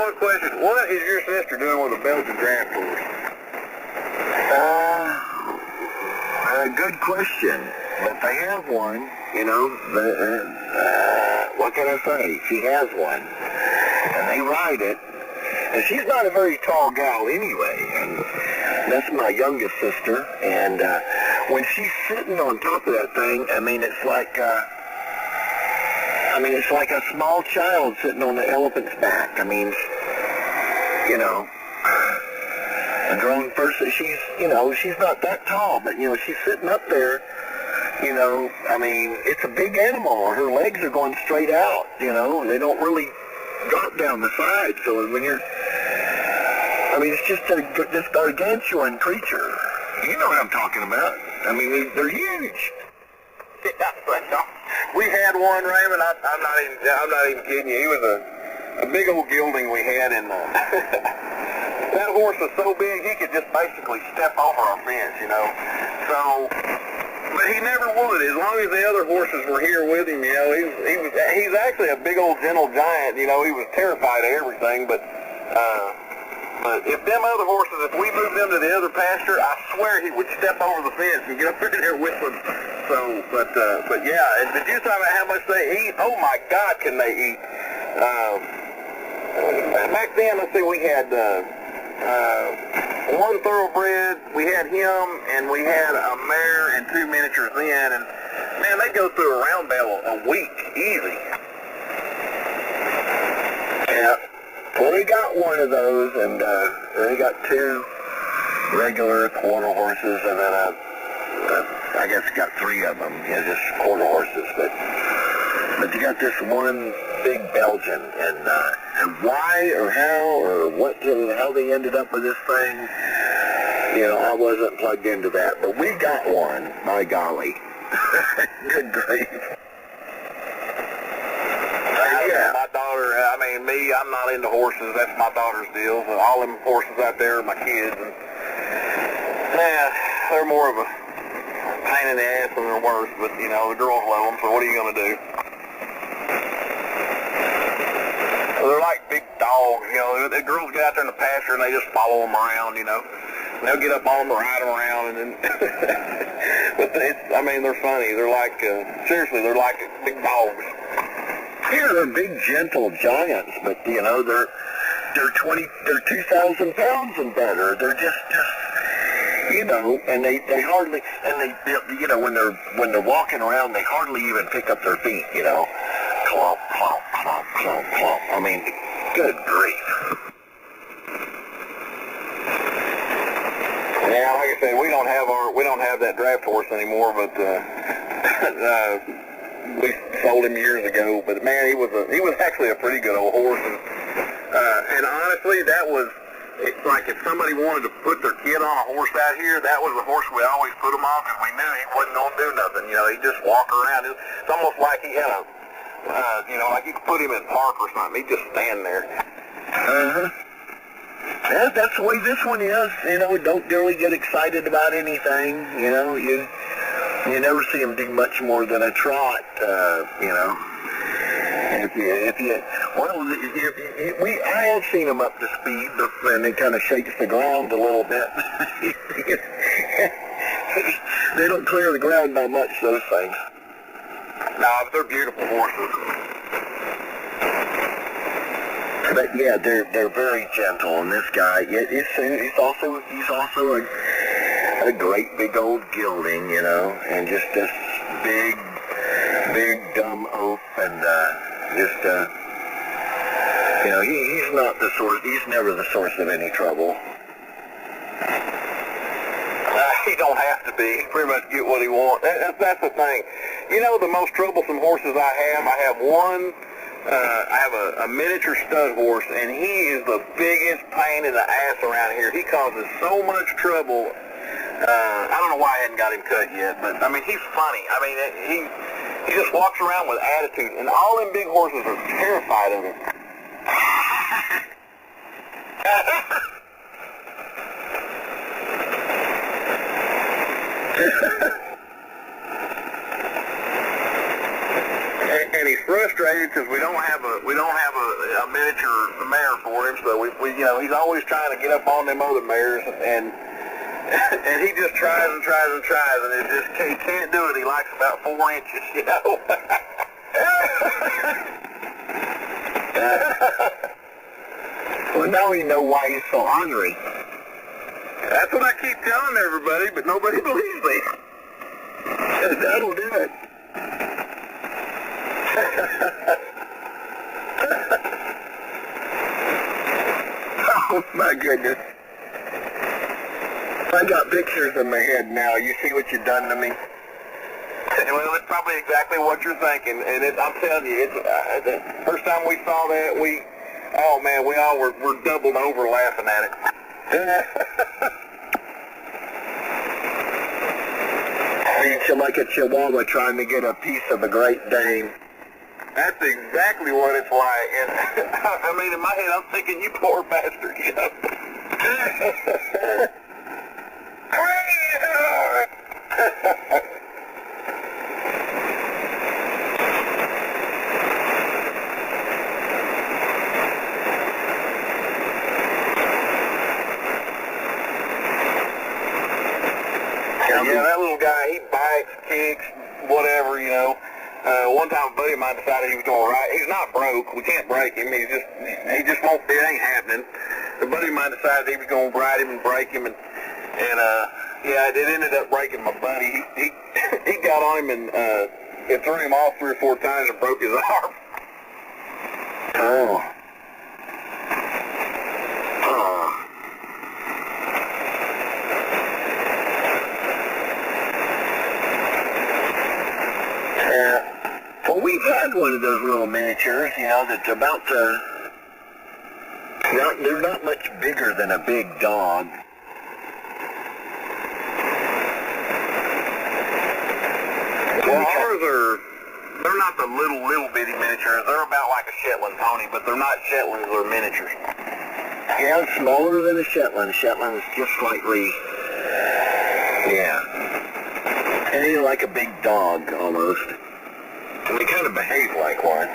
one question. What is your sister doing with a Belgian draft horse? Good question. But they have one, you know. What can I say? She has one. And they ride it. And she's not a very tall gal anyway. And that's my youngest sister. And when she's sitting on top of that thing, I mean, it's like a small child sitting on the elephant's back. I mean, you know, a grown person, she's not that tall, but, you know, she's sitting up there, you know, I mean, it's a big animal. Her legs are going straight out, you know, they don't really drop down the side. So when you're, I mean, it's just this gargantuan creature. You know what I'm talking about. I mean, they're huge. We had one, Raymond. I'm not even kidding you. He was a big old gelding we had, and that horse was so big he could just basically step over a fence, you know. So, but he never would. As long as the other horses were here with him, you know, he's actually a big old gentle giant. You know, he was terrified of everything, but if them other horses, if we moved them to the other pasture, I swear he would step over the fence and get up in there with them. So, but yeah, and did you talk about how much they eat? Oh my God, can they eat? Back then, let's see, we had one thoroughbred, we had him, and we had a mare and two miniatures then, and man, they go through a round bale a week, easy. Yeah. Well, we got one of those, and we got two regular quarter horses, and then I guess we got three of them, you know, just quarter horses. But you got this one big Belgian, and why or how or how they ended up with this thing, you know, I wasn't plugged into that. But we got one, by golly. Good grief. Yeah, my daughter, I mean, me, I'm not into horses. That's my daughter's deal. So all them horses out there are my kids. And, they're more of a pain in the ass than they're worse. But, you know, the girls love them, so what are you going to do? They're like big dogs, you know. The girls get out there in the pasture and they just follow them around, you know. And they'll get up on them and ride them around. And then but I mean, they're funny. They're like, seriously, they're like big dogs. Yeah, they're big, gentle giants, but, you know, they're 2,000 pounds and better. They're just, you know, and they hardly, and they, you know, when they're walking around, they hardly even pick up their feet, you know. Clomp, clomp, clomp, clomp, clomp. I mean, good grief. Yeah, like I said, we don't have that draft horse anymore, but we sold him years ago. But man, he was actually a pretty good old horse, and honestly, it's like if somebody wanted to put their kid on a horse out here, that was the horse we always put him on, because we knew he wasn't gonna do nothing. You know, he'd just walk around. It's almost like he had you know, like you could put him in a park or something. He'd just stand there. Yeah, that's the way this one is. You know, don't really get excited about anything. You know, you never see him do much more than a trot. You know, I have seen him up to speed, and it kind of shakes the ground a little bit. They don't clear the ground by much, those things. No, but they're beautiful horses. But yeah, they're very gentle, and this guy, he's also a great big old gelding, you know, and just this big dumb oaf, and just you know, he's not the source. He's never the source of any trouble. He don't have to be. He pretty much get what he wants. That's the thing. You know, the most troublesome horses I have one. I have a miniature stud horse, and he is the biggest pain in the ass around here. He causes so much trouble. I don't know why I hadn't got him cut yet, but I mean, he's funny. I mean, he just walks around with attitude, and all them big horses are terrified of him. And he's frustrated because we don't have a miniature mare for him. So we he's always trying to get up on them other mares, and and he just tries and tries and tries, and he can't do it. He likes about 4 inches, you know. Well, now we know why he's so hungry. That's what I keep telling everybody, but nobody believes me. That'll do it. Oh my goodness. I got pictures in my head now. You see what you've done to me? Well, it's probably exactly what you're thinking, and I'm telling you, it's the first time we saw that, oh man, we all were doubled over laughing at it. It's like a Chihuahua trying to get a piece of a Great Dane. That's exactly what it's like. And I mean, in my head, I'm thinking, you poor bastard, you know. Yeah, that little guy, he bites, kicks, whatever, you know. One time a buddy of mine decided he was going to ride. He's not broke. We can't break him. He just won't, it ain't happening. A buddy of mine decided he was going to ride him and break him, and yeah, it ended up breaking my buddy. He got on him and it threw him off 3 or 4 times and broke his arm. Oh. Well, we've had one of those little miniatures, you know, that's about to... They're not much bigger than a big dog. Well, ours they're not the little bitty miniatures. They're about like a Shetland pony, but they're not Shetlands, they're miniatures. Yeah, smaller than a Shetland. Shetland is just slightly... Yeah. And he's like a big dog, almost. And they kind of behave like one.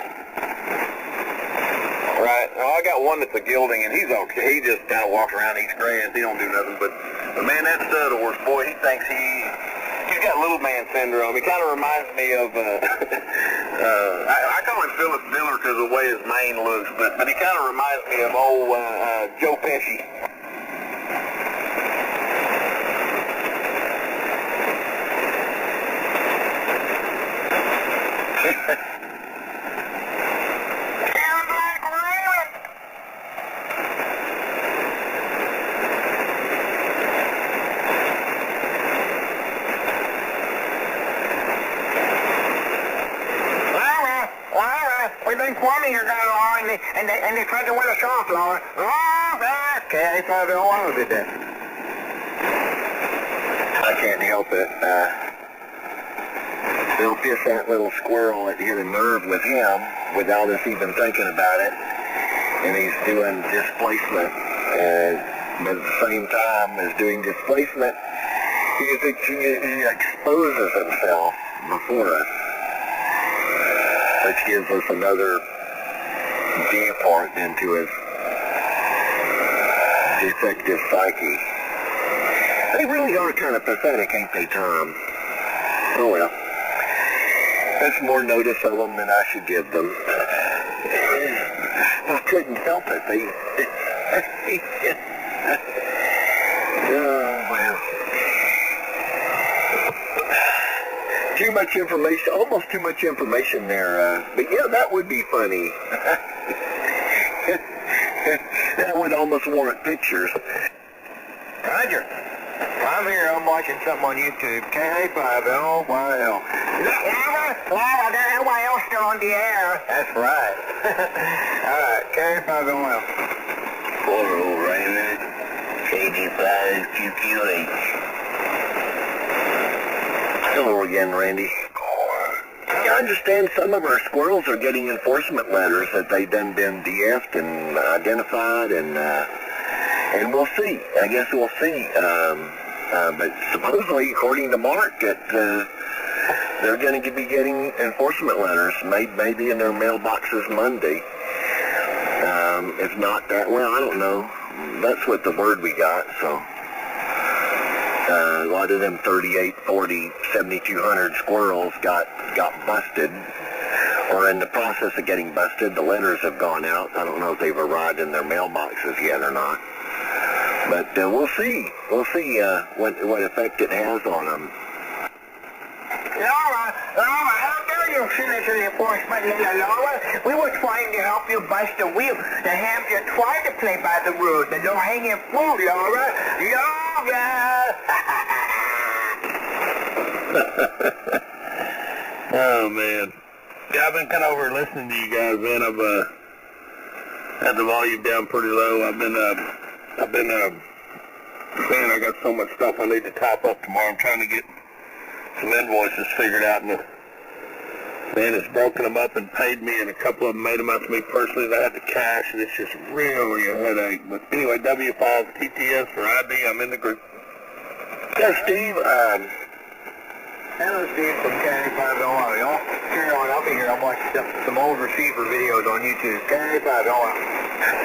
Right. Well, I got one that's a gelding, and he's okay. He just kind of walks around, eats grass. He don't do nothing. But man, that stud horse, boy, he thinks he's got little man syndrome. He kind of reminds me of, I call him Philip Miller because of the way his mane looks, but he kind of reminds me of old Joe Pesci. We've been plumbing your guy along, and they tried to win us off, Laura. Oh, okay, if I don't want to do that. I can't help it. They'll piss that little squirrel at hit a nerve with him without us even thinking about it. And he's doing displacement. But at the same time as doing displacement, he exposes himself before us, which gives us another viewpoint into his defective psyche. They really are kind of pathetic, ain't they, Tom? Oh well. That's more notice of them than I should give them. I couldn't help it. Oh, well. Too much information, almost too much information there. But yeah, that would be funny. That would almost warrant pictures. Roger. I'm here. I'm watching something on YouTube. K5LYL. Lava, there's nobody else still on the air. That's right. All right, K5LYL. Poor old Raymond. KG5QQH. Hello again, Randy. I understand some of our squirrels are getting enforcement letters that they've done been DF'd and identified, and we'll see. I guess we'll see. But supposedly, according to Mark, that they're going to be getting enforcement letters, maybe in their mailboxes Monday. If not that, well, I don't know. That's what the word we got, so. A lot of them 38, 40, 7,200 squirrels got busted, or in the process of getting busted. The letters have gone out. I don't know if they've arrived in their mailboxes yet or not. But we'll see. We'll see what effect it has on them. Laura, how dare you send it to the enforcement, Laura? We were trying to help you bust the wheel. The hams just tried to play by the rules. The low-hanging fruit, Laura. Laura! Oh, man. Yeah, I've been kind of over listening to you guys, man. I've had the volume down pretty low. Man, I got so much stuff I need to type up tomorrow. I'm trying to get some invoices figured out, and man, it's broken them up and paid me, and a couple of them made them out to me personally that I had to cash, and it's just really a headache. But anyway, W5 TTS for ID. I'm in the group. Yeah, Steve, Hello, Steve from County 5 Ohio. Y'all carry on. I'll be here. I'm watching some old receiver videos on YouTube. County 5 Ohio.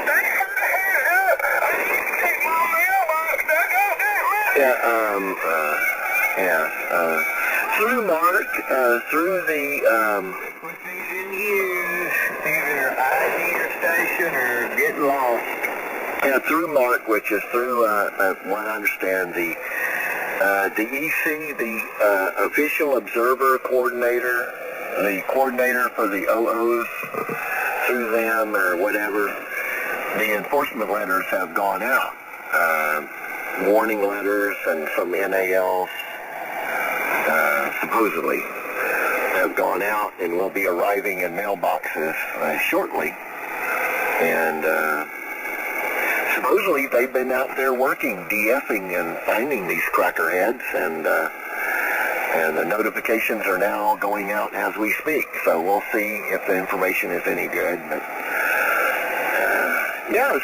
Thanks for the heads up. I need to take my mailbox back out there. Through Mark, through the, Put these in use. Either ID your station or get lost. through Mark, which is through, what I understand, the EC, the official observer coordinator, the coordinator for the OOs, through them or whatever, the enforcement letters have gone out. Warning letters and some NALs, supposedly, have gone out and will be arriving in mailboxes shortly. And supposedly they've been out there working, DFing and finding these crackerheads, and the notifications are now going out as we speak. So we'll see if the information is any good. But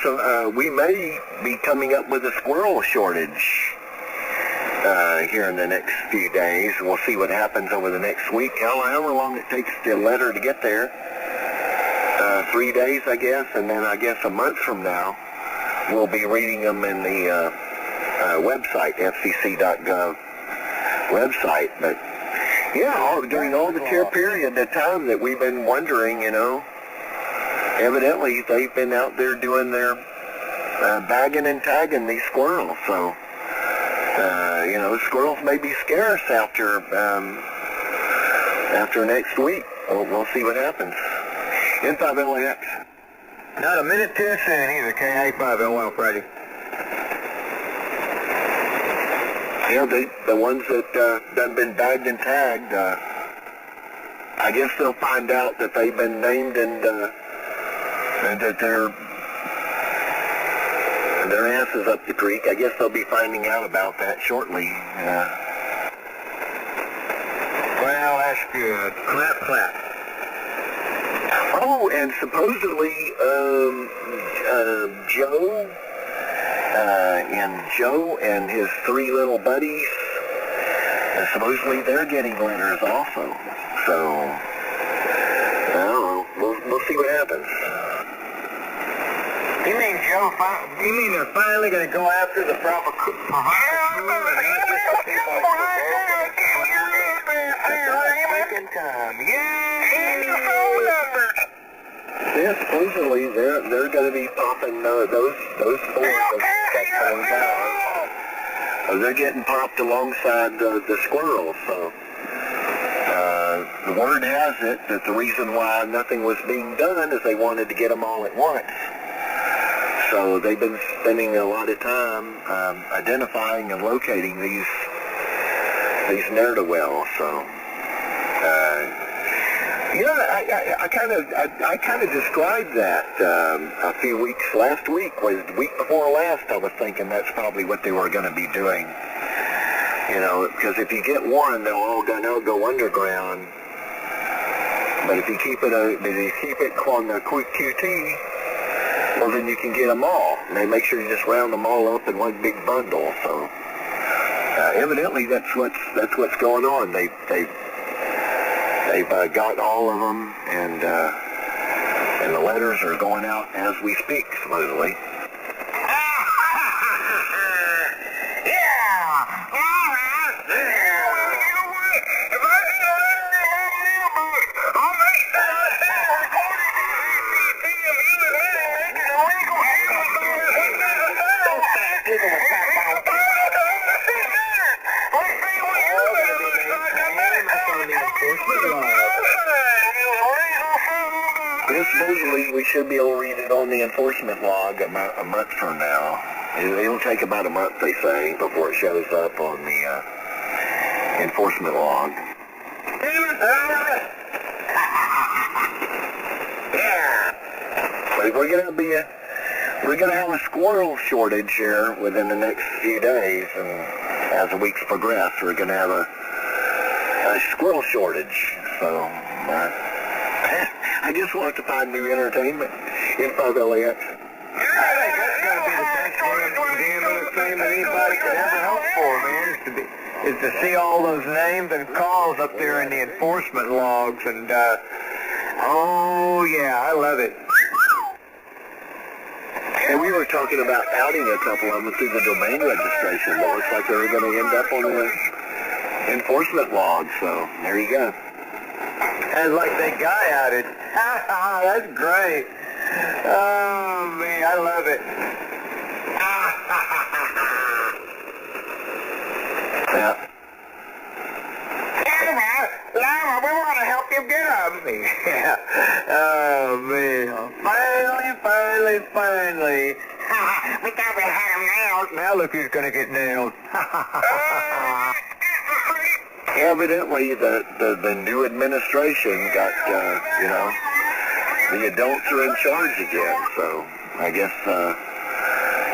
so we may be coming up with a squirrel shortage here in the next few days. We'll see what happens over the next week. However long it takes the letter to get there. 3 days, I guess, and then I guess a month from now, we'll be reading them in the website, fcc.gov website. But yeah, during all the period, the time that we've been wondering, evidently they've been out there doing their bagging and tagging these squirrels. So, squirrels may be scarce after next week. We'll see what happens. N5LAX. Not a minute too soon either, KA5LL Friday. Yeah, the ones that have been bagged and tagged, I guess they'll find out that they've been named and that their ass is up the creek. I guess they'll be finding out about that shortly. Well, that's good. Clap, clap. Oh, and supposedly Joe and his 3 little buddies, supposedly they're getting letters also. So, we'll see what happens. You mean they're finally going to go after the proper crew? Yeah, supposedly they're going to be popping those 4 that comes out. They're getting popped alongside the squirrels. So the word has it that the reason why nothing was being done is they wanted to get them all at once. So they've been spending a lot of time identifying and locating these ne'er-do-wells. So. I kind of described that a few weeks last week. Was the week before last, I was thinking that's probably what they were going to be doing. Because if you get one, they'll all go underground. But if you keep it on the quick QT, well, then you can get them all. And they make sure you just round them all up in one big bundle. So evidently that's what's going on. They They've got all of them, and the letters are going out as we speak, supposedly. Supposedly, we should be able to read it on the enforcement log a month from now. It'll take about a month, they say, before it shows up on the enforcement log. But we're gonna have a squirrel shortage here within the next few days, and as the weeks progress, we're gonna have a squirrel shortage. So. I just want to find new entertainment in 5 LAX. I think that's going to be the best damn entertainment anybody could ever hope for, man, is to see all those names and calls up there in the enforcement logs, and, oh, yeah, I love it. And we were talking about outing a couple of them through the domain registration, but it looks like they're going to end up on the enforcement log, so there you go. That's like that guy outed. That's great. Oh, man, I love it. Yeah. Lama, we want to help you get up. Yeah. Oh, man. Finally. We thought we had him nailed. Now look who's going to get nailed. Evidently, the new administration got, the adults are in charge again, so I guess the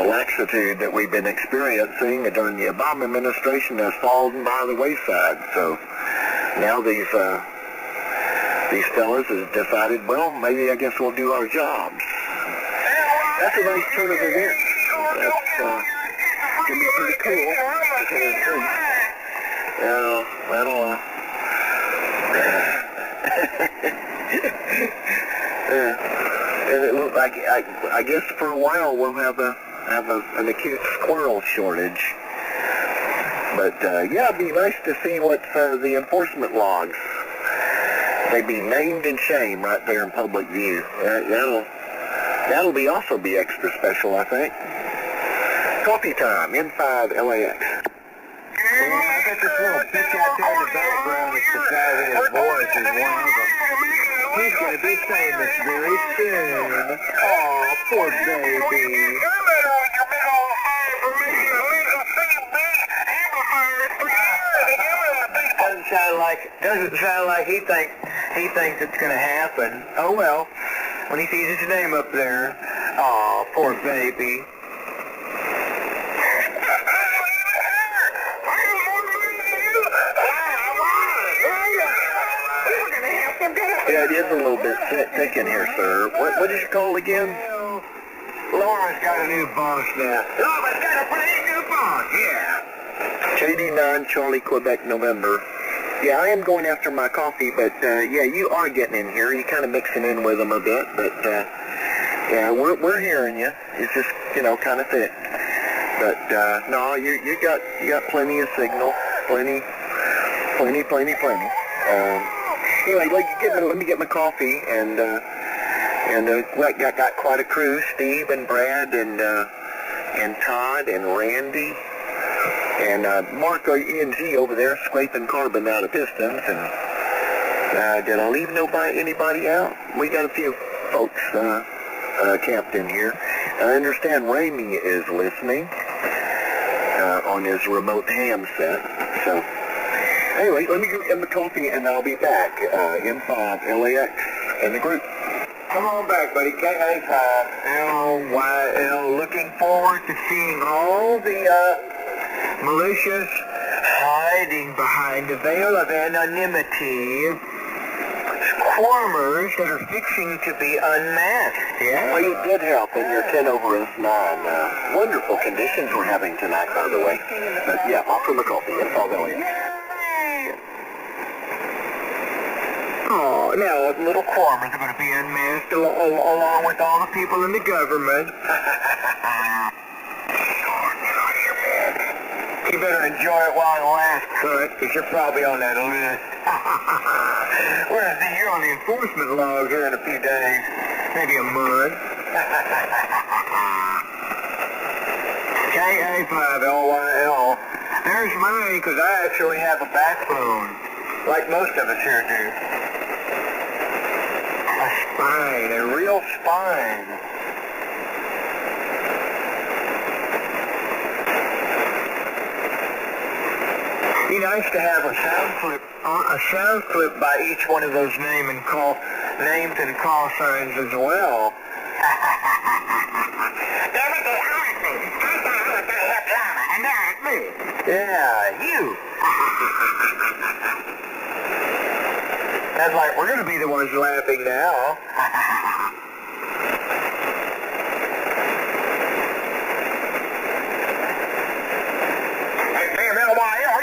laxitude that we've been experiencing during the Obama administration has fallen by the wayside. So now these fellas have decided, well, maybe I guess we'll do our jobs. That's a nice turn of events. That's going to be pretty cool. That'll, and it looks like, I guess for a while we'll have an acute squirrel shortage. But, yeah, it'd be nice to see what the enforcement logs, they'd be named and shamed right there in public view. That'll also be extra special, I think. Coffee time, N5 LAX. Well, I got this little bitch out there in the background that's disguising his voice as one of them. He's going to be famous very soon. Oh, poor baby. Doesn't sound like he thinks it's going to happen. Oh well, when he sees his name up there. Oh, poor baby. Yeah, it is a little bit thick in here, sir. What is it called again? Laura's got a new boss now. Laura's got a brand new boss, yeah. JD9 Charlie Quebec November. Yeah, I am going after my coffee, but yeah, you are getting in here. You're kind of mixing in with them a bit, but yeah, we're hearing you. It's just, kind of thick. But no, you got plenty of signal, plenty. Anyway, let me get my coffee, and got quite a crew: Steve and Brad and Todd and Randy and Mark E&G over there scraping carbon out of pistons. And did I leave anybody out? We got a few folks camped in here. I understand Ramey is listening on his remote ham set. So. Anyway, let me go get my coffee, and I'll be back. M5 LAX in the group. Come on back, buddy. KA5LYL. Looking forward to seeing all the malicious hiding behind the veil of anonymity squirmers that are fixing to be unmasked. Yeah. Well, you did help in your 10 over S9. Wonderful conditions we're having tonight, by the way. But yeah, off for my coffee. M5 LAX. Oh, now little farmers are going to be unmasked along with all the people in the government. You better enjoy it while it lasts, Cut, because you're probably on that list. Whereas you're on the enforcement log here in a few days, maybe a month. KA5LYL. There's mine, because I actually have a backbone, like most of us here do. A spine, a real spine. Be nice to have a sound clip by each one of those names and call signs as well. Yeah, you. That's like we're gonna be the ones laughing now.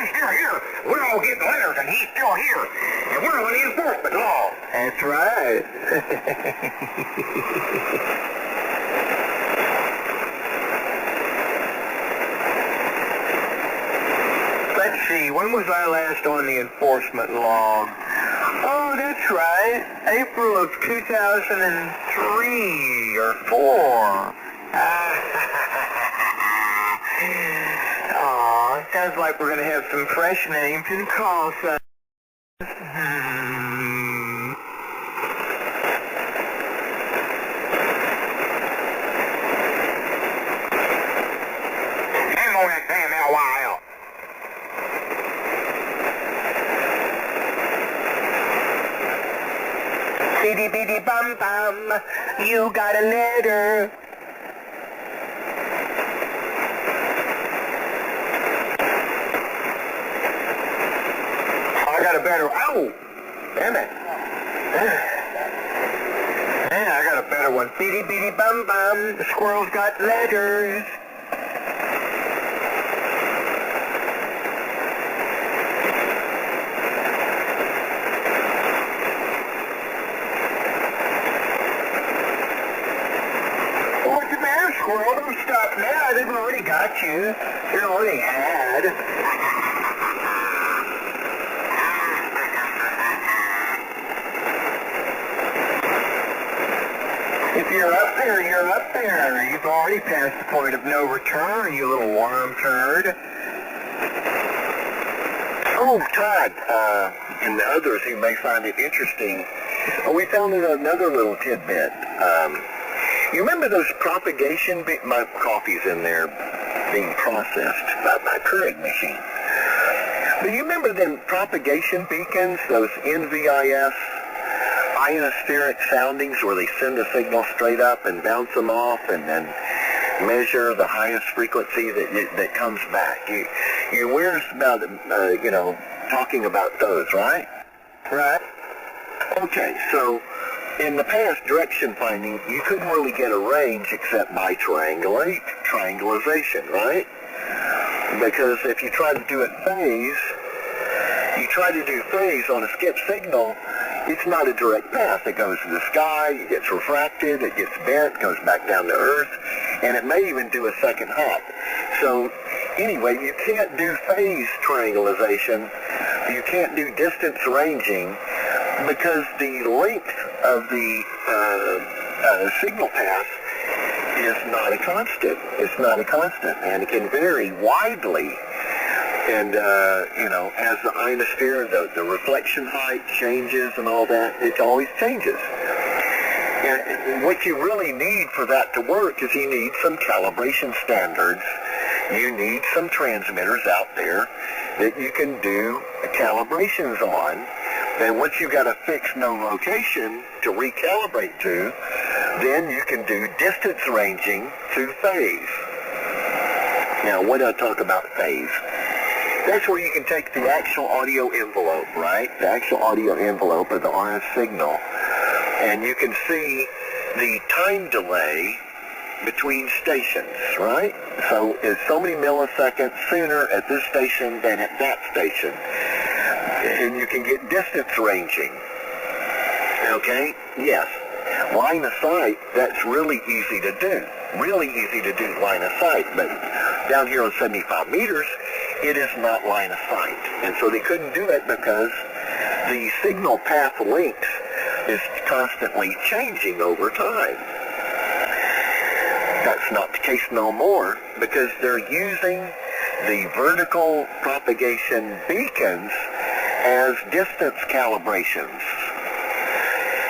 Here. We're all getting letters and he's still here. And we're on the enforcement law. That's right. Let's see, when was I last on the enforcement log? Oh, that's right. April of 2003 or 4. Aw, sounds like we're going to have some fresh names and call signs. Hang on that damn LYL. Bitty bitty bum bum, you got a letter. I got a better, oh, damn it. Yeah, I got a better one. Bitty bitty bum bum, the squirrel's got letters. What's the matter, squirrel? Don't stop now. They've already got you. You're already had. If you're up there, you're up there. You've already passed the point of no return, you little worm turd. Oh, Todd, and the others who may find it interesting, we found another little tidbit. You remember those propagation, my coffee's in there being processed by my Keurig machine. But you remember them propagation beacons, those NVIS ionospheric soundings where they send a signal straight up and bounce them off and then measure the highest frequency that comes back. You hear us about, talking about those, right? Right. Okay, so in the past, direction finding, you couldn't really get a range except by triangulation, right? Because if you try to do it phase, on a skip signal, it's not a direct path. It goes to the sky, it gets refracted, it gets bent, goes back down to Earth, and it may even do a second hop. So anyway, you can't do phase triangulation, you can't do distance ranging, because the length of the signal path is not a constant. It's not a constant, and it can vary widely. And, as the ionosphere, the reflection height changes and all that, it always changes. And what you really need for that to work is you need some calibration standards. You need some transmitters out there that you can do calibrations on. And once you've got a fixed no location to recalibrate to, then you can do distance ranging to phase. Now, when I talk about phase, that's where you can take the actual audio envelope, right? The actual audio envelope of the RF signal, and you can see the time delay between stations, right? So it's so many milliseconds sooner at this station than at that station. And you can get distance ranging. Okay? Yes. Line of sight, that's really easy to do. Really easy to do line of sight. But down here on 75 meters, it is not line of sight. And so they couldn't do it because the signal path length is constantly changing over time. That's not the case no more because they're using the vertical propagation beacons as distance calibrations.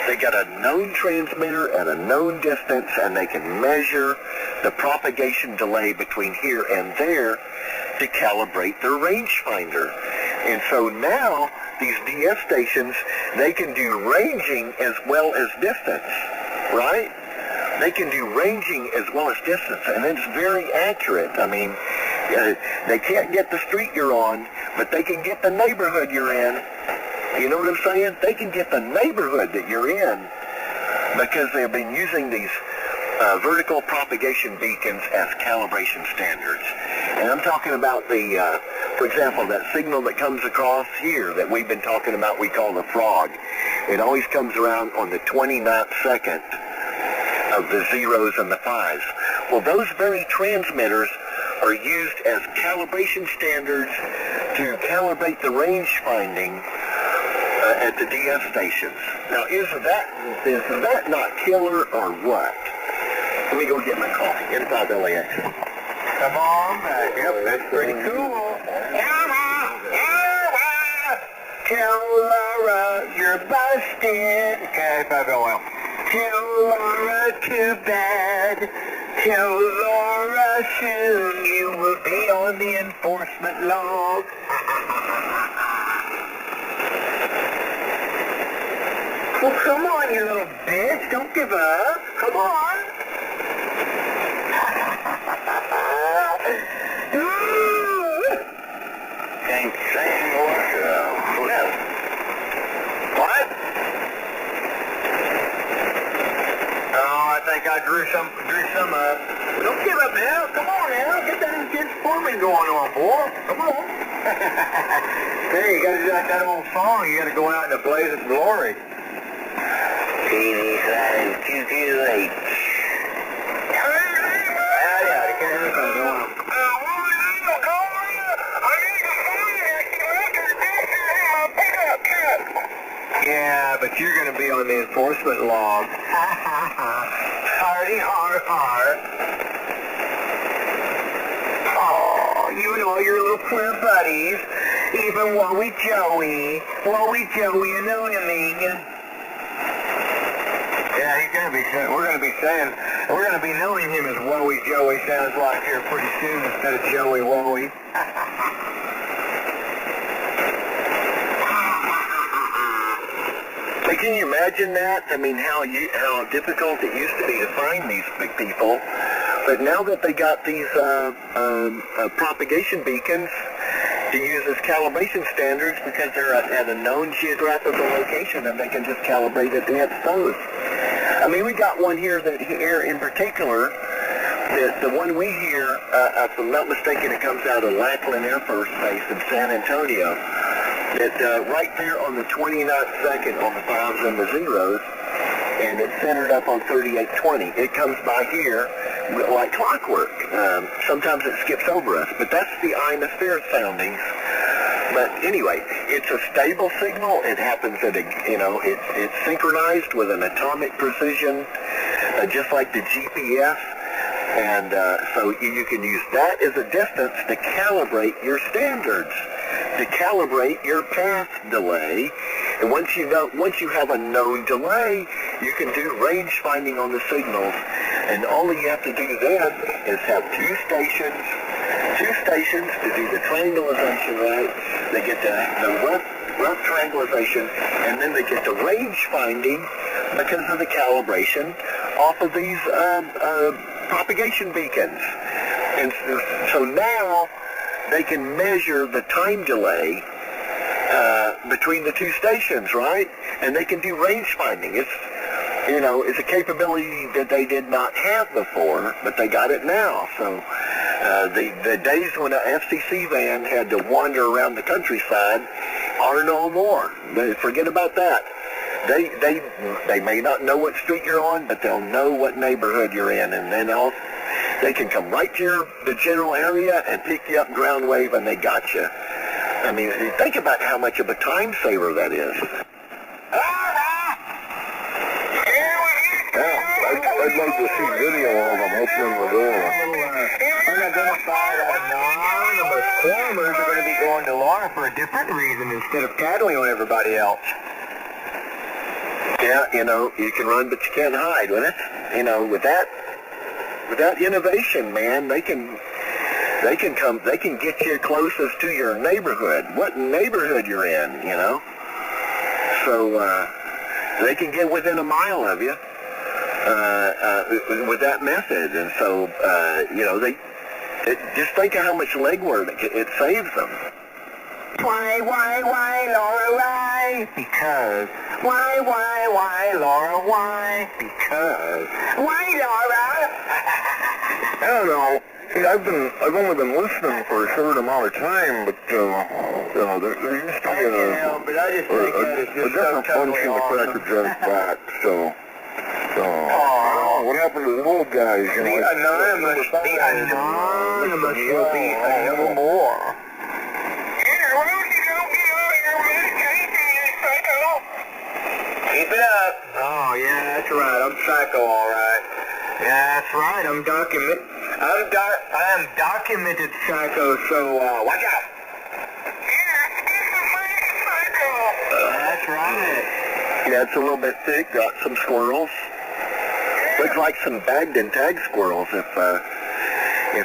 They got a known transmitter at a known distance, and they can measure the propagation delay between here and there to calibrate their rangefinder. And so now, these DS stations, they can do ranging as well as distance, right? They can do ranging as well as distance, and it's very accurate. I mean, they can't get the street you're on, but they can get the neighborhood you're in. You know what I'm saying? They can get the neighborhood that you're in because they've been using these vertical propagation beacons as calibration standards. And I'm talking about the, for example, that signal that comes across here that we've been talking about, we call the frog. It always comes around on the 29th second of the zeros and the fives. Well, those very transmitters are used as calibration standards to calibrate the range finding at the DS stations. Now, is that not killer or what? Let me go get my coffee. Inside LAX. Come on back. Yep, that's pretty cool. Tell Laura you're busted. Okay, 5LL. Tell Laura too bad. Tell Laura soon you will be on the enforcement log. Well, come on, you little bitch. Don't give up. Come on. Can't sing or flip. What? Oh, I think I drew some up. Don't give up now. Come on now. Get that Transforming going on, boy. Come on. Hey, you gotta do like that old song. You gotta go out in the blaze of glory. TV5 228. Yeah, but you're going to be on the enforcement log. Hardy har har. Oh, you and all your little queer buddies, even Wowie Joey and Lemming. Yeah, he's going to be. We're going to be saying. We're going to be knowing him as Wowie Joey sounds like here pretty soon instead of Joey Wowie. But can you imagine that? I mean, how difficult it used to be to find these big people. But now that they got these propagation beacons to use as calibration standards because they're at a known geographical location and they can just calibrate it against those. I mean, we got one here in particular, the one we hear, if I'm not mistaken, it comes out of Lackland Air Force Base in San Antonio. Right there on the 29th second on the fives and the zeros, and it's centered up on 3820. It comes by here like clockwork. Sometimes it skips over us, but that's the ionosphere soundings. But anyway, it's a stable signal. It happens at it's synchronized with an atomic precision, just like the GPS. And so you can use that as a distance to calibrate your standards, to calibrate your path delay. And once you have a known delay, you can do range finding on the signals. And all you have to do then is have two stations to do the triangulation, right? They get the rough triangulation, and then they get the range finding because of the calibration off of these propagation beacons. And so now they can measure the time delay between the two stations, right? And they can do range finding. It's a capability that they did not have before, but they got it now. So the days when an FCC van had to wander around the countryside are no more. Forget about that. they may not know what street you're on, but they'll know what neighborhood you're in, and then they can come right to the general area and pick you up, ground wave, and they got you. I mean, think about how much of a time saver that is. I'd like to see video of them opening the door. Unidentified anonymous farmers are going to be going to law for a different reason instead of tattling on everybody else. Yeah, you can run, but you can't hide with it. With that innovation, man, they can get you closest to your neighborhood, what neighborhood you're in, So they can get within a mile of you with that method, and so just think of how much legwork it saves them. Why, Laura, why? Because. Why, Laura, why? Because. Why, Laura? I don't know. See, I've only been listening for a short amount of time, but there used to be a different function to crack a joke back. So what happened to the old guys? The anonymous will be no more. Keep it up. Oh, yeah, that's right. I'm psycho, all right. Yeah, that's right. I'm documented psycho, so, watch out. That's right. Yeah, it's a little bit thick. Got some squirrels. Looks like some bagged and tagged squirrels if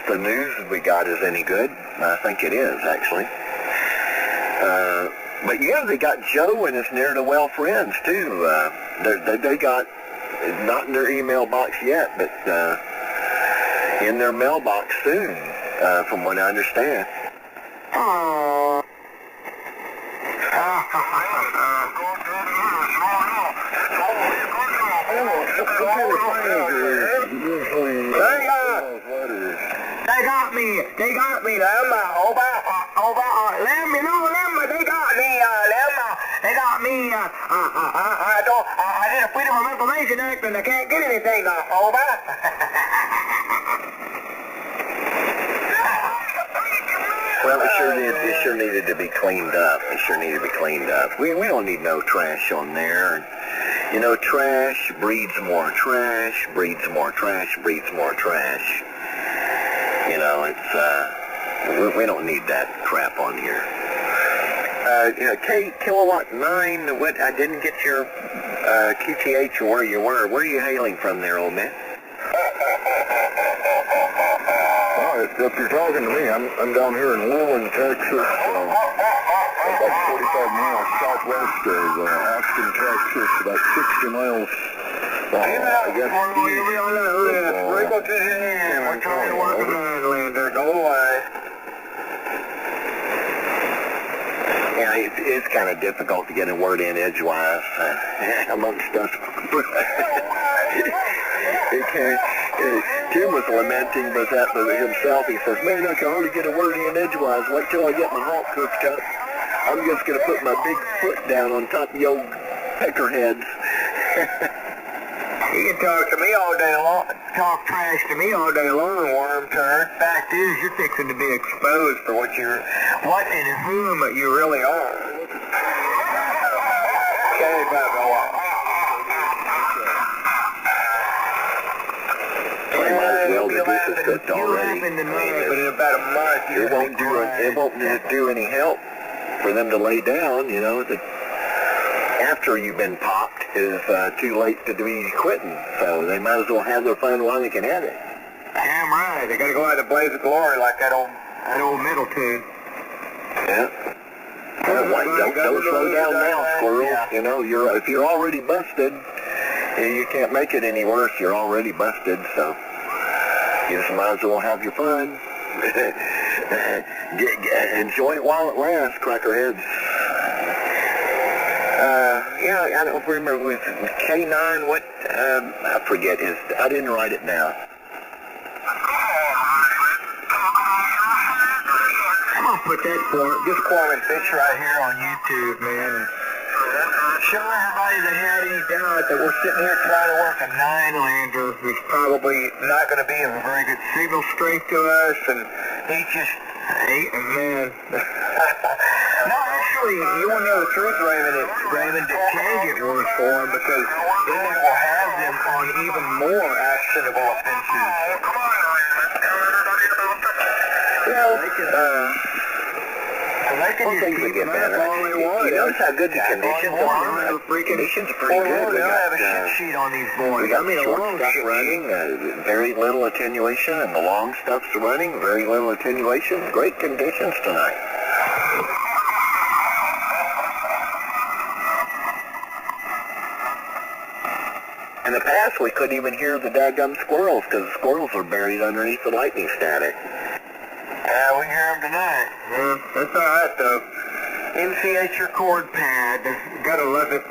the news we got is any good. I think it is, actually. But yeah, they got Joe and his ne'er-do-well friends, too. They got, not in their email box yet, but in their mailbox soon, from what I understand. Oh. They got me, Lemma. They got me, I did a Freedom of Information Act and I can't get anything, over. Well, it sure needed to be cleaned up. We don't need no trash on there. Trash breeds more trash, breeds more trash, breeds more trash. We don't need that crap on here. Kilowatt 9, what, I didn't get your QTH or where you were. Where are you hailing from there, old man? Well, if you're talking to me, I'm down here in Leland, Texas, about 45 miles southwest of Austin, Texas, about 60 miles, I guess, We're trying to work around, Lander. Go away. Yeah, it's kind of difficult to get a word in edgewise amongst us. Tim was lamenting but himself. He says, man, I can hardly get a word in edgewise. Wait till I get my halt cooked up. I'm just going to put my big foot down on top of the old peckerheads. You can talk to me all day long, talk trash to me all day long, worm turd. Fact is, you're fixing to be exposed for what and whom you really are. Okay, Bubba. Already. But in about a month, it won't do any help for them to lay down, after you've been popped is too late to be quitting, so they might as well have their fun while they can have it. Damn right, they gotta go out to blaze of glory like that old metal tune. Yeah. Don't slow down now, Squirrel. Yeah. If you're already busted, you can't make it any worse. You're already busted, so you just might as well have your fun. Enjoy it while it lasts, crackerheads. I don't remember with K9, what, I forget I didn't write it down. I'm gonna put that just Quantum Fish right here on YouTube, man. show everybody that had any doubt that we're sitting here trying to work a 9-lander who's probably not going to be of a very good signal strength to us, and he just ate a man. No, actually, you want to know the truth, Raymond, it can get worse for him because then they will have them on even more actionable offenses. Come on, Raymond. Tell everybody about the... They can just things keep will get them up better. all they want. You notice how good the conditions are? The freaking Conditions are pretty good. We have a shit sheet on these boys. We got a short long stuff shit running, very little attenuation, and the long stuff's running, very little attenuation. Great conditions tonight. In the past, we couldn't even hear the daggum squirrels because the squirrels are buried underneath the lightning static. Yeah, we can hear them tonight. Yeah, that's all right, though. MCH record pad. Gotta love it.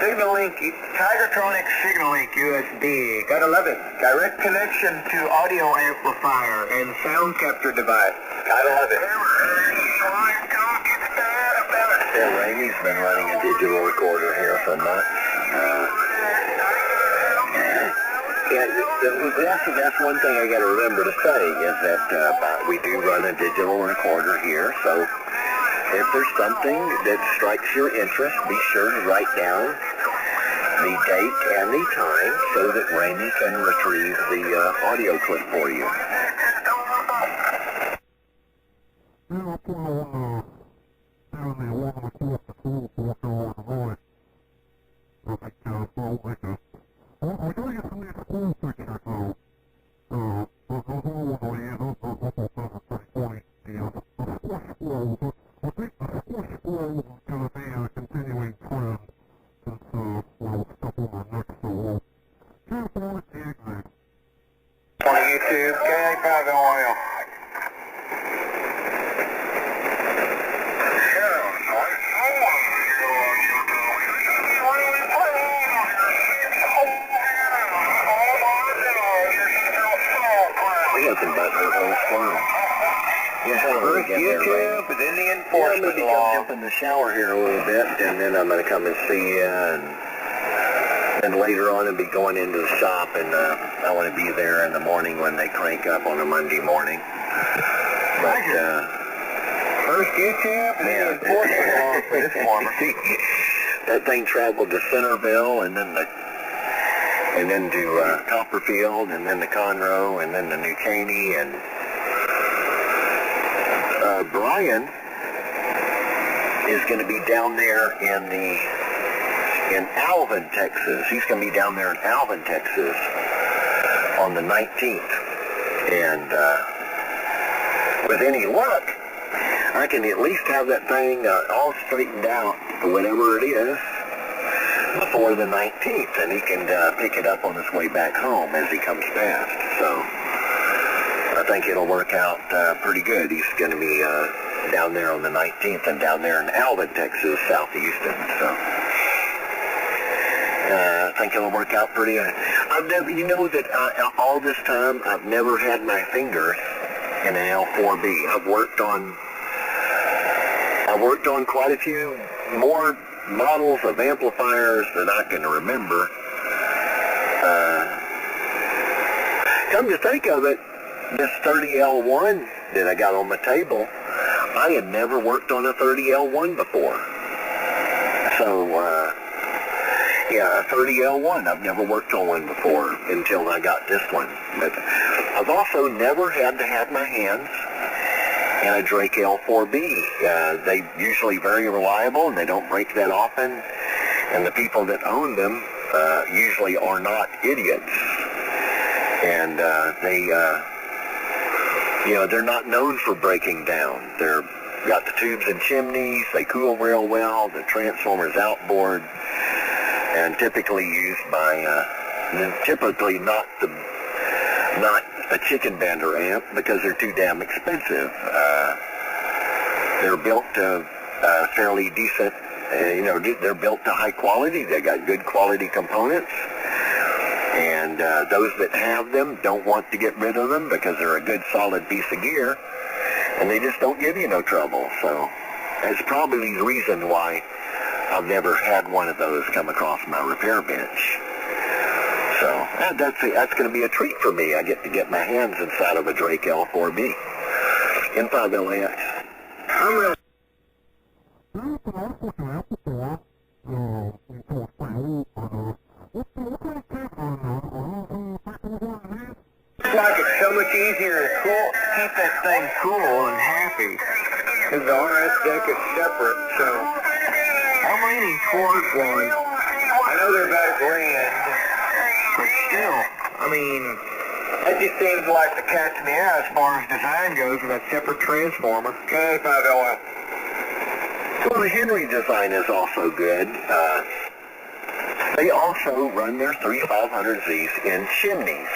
Signal link, Tigertronic Signal Link USB. Gotta love it. Direct connection to audio amplifier and sound capture device. Gotta love it. Yeah, Rainey's been running a digital recorder here for a month. That's one thing I got to remember to say is that we do run a digital recorder here, so if there's something that strikes your interest, be sure to write down the date and the time so that Rainey can retrieve the audio clip for you. YouTube, KA5LYL. We got some buttons on the squirrel. First YouTube with Indian enforcement I'm law. jump in the shower here a little bit, and then I'm going to come and see you, and later on I'll be going into the shop, and I want to be there in the morning when they crank up on a Monday morning. But, First YouTube and then enforcement law for this farmer. that thing traveled to Centerville, and then to Copperfield, and then to Conroe, and then to New Caney, and Brian is going to be down there in Alvin, Texas. He's going to be down there in Alvin, Texas on the 19th. And with any luck, I can at least have that thing all straightened out, whatever it is, before the 19th. And he can pick it up on his way back home as he comes past. So I think it'll work out pretty good. He's going to be down there on the 19th and down there in Alvin, Texas, south of Houston. So I think it'll work out pretty good. I've never, you know that all this time I've never had my fingers in an L4B. I've worked on quite a few more models of amplifiers than I can remember. Come to think of it, this 30L1 that I got on my table, I had never worked on a 30L1 before. So, yeah, a 30L1, I've never worked on one before until I got this one. But I've also never had to have my hands in a Drake L4B. They're usually very reliable and they don't break that often. And the people that own them usually are not idiots. And they're not known for breaking down. They're got the tubes and chimneys, they cool real well, the transformer's outboard, and typically used by, typically not a chicken bender amp because they're too damn expensive. They're built to fairly decent, they're built to high quality, they got good quality components. And those that have them don't want to get rid of them because they're a good solid piece of gear and they just don't give you no trouble. So that's probably the reason why I've never had one of those come across my repair bench. So that's going to be a treat for me. I get to get my hands inside of a Drake L4B in 5LAX. I'm ready. It's like it's so much easier to keep that thing cool and happy because the RS deck is separate. So I'm leaning towards one. I know they're about $1,000, but still, I mean, that just seems like the cat's meow as far as design goes with that separate transformer. Okay, 5LL. Well, the Henry design is also good. They also run their 3500Zs in chimneys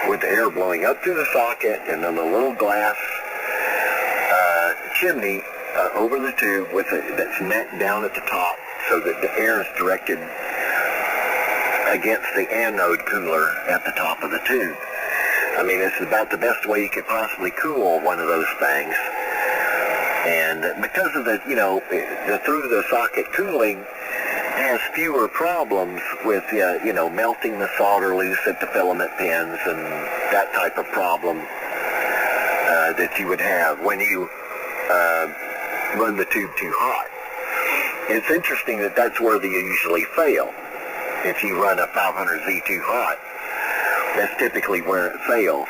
with the air blowing up through the socket and then the little glass chimney over the tube with that's necked down at the top so that the air is directed against the anode cooler at the top of the tube. I mean, it's about the best way you could possibly cool one of those things. And because of the, the through the socket cooling has fewer problems with, melting the solder loose at the filament pins and that type of problem that you would have when you run the tube too hot. It's interesting that that's where they usually fail. If you run a 500Z too hot, that's typically where it fails,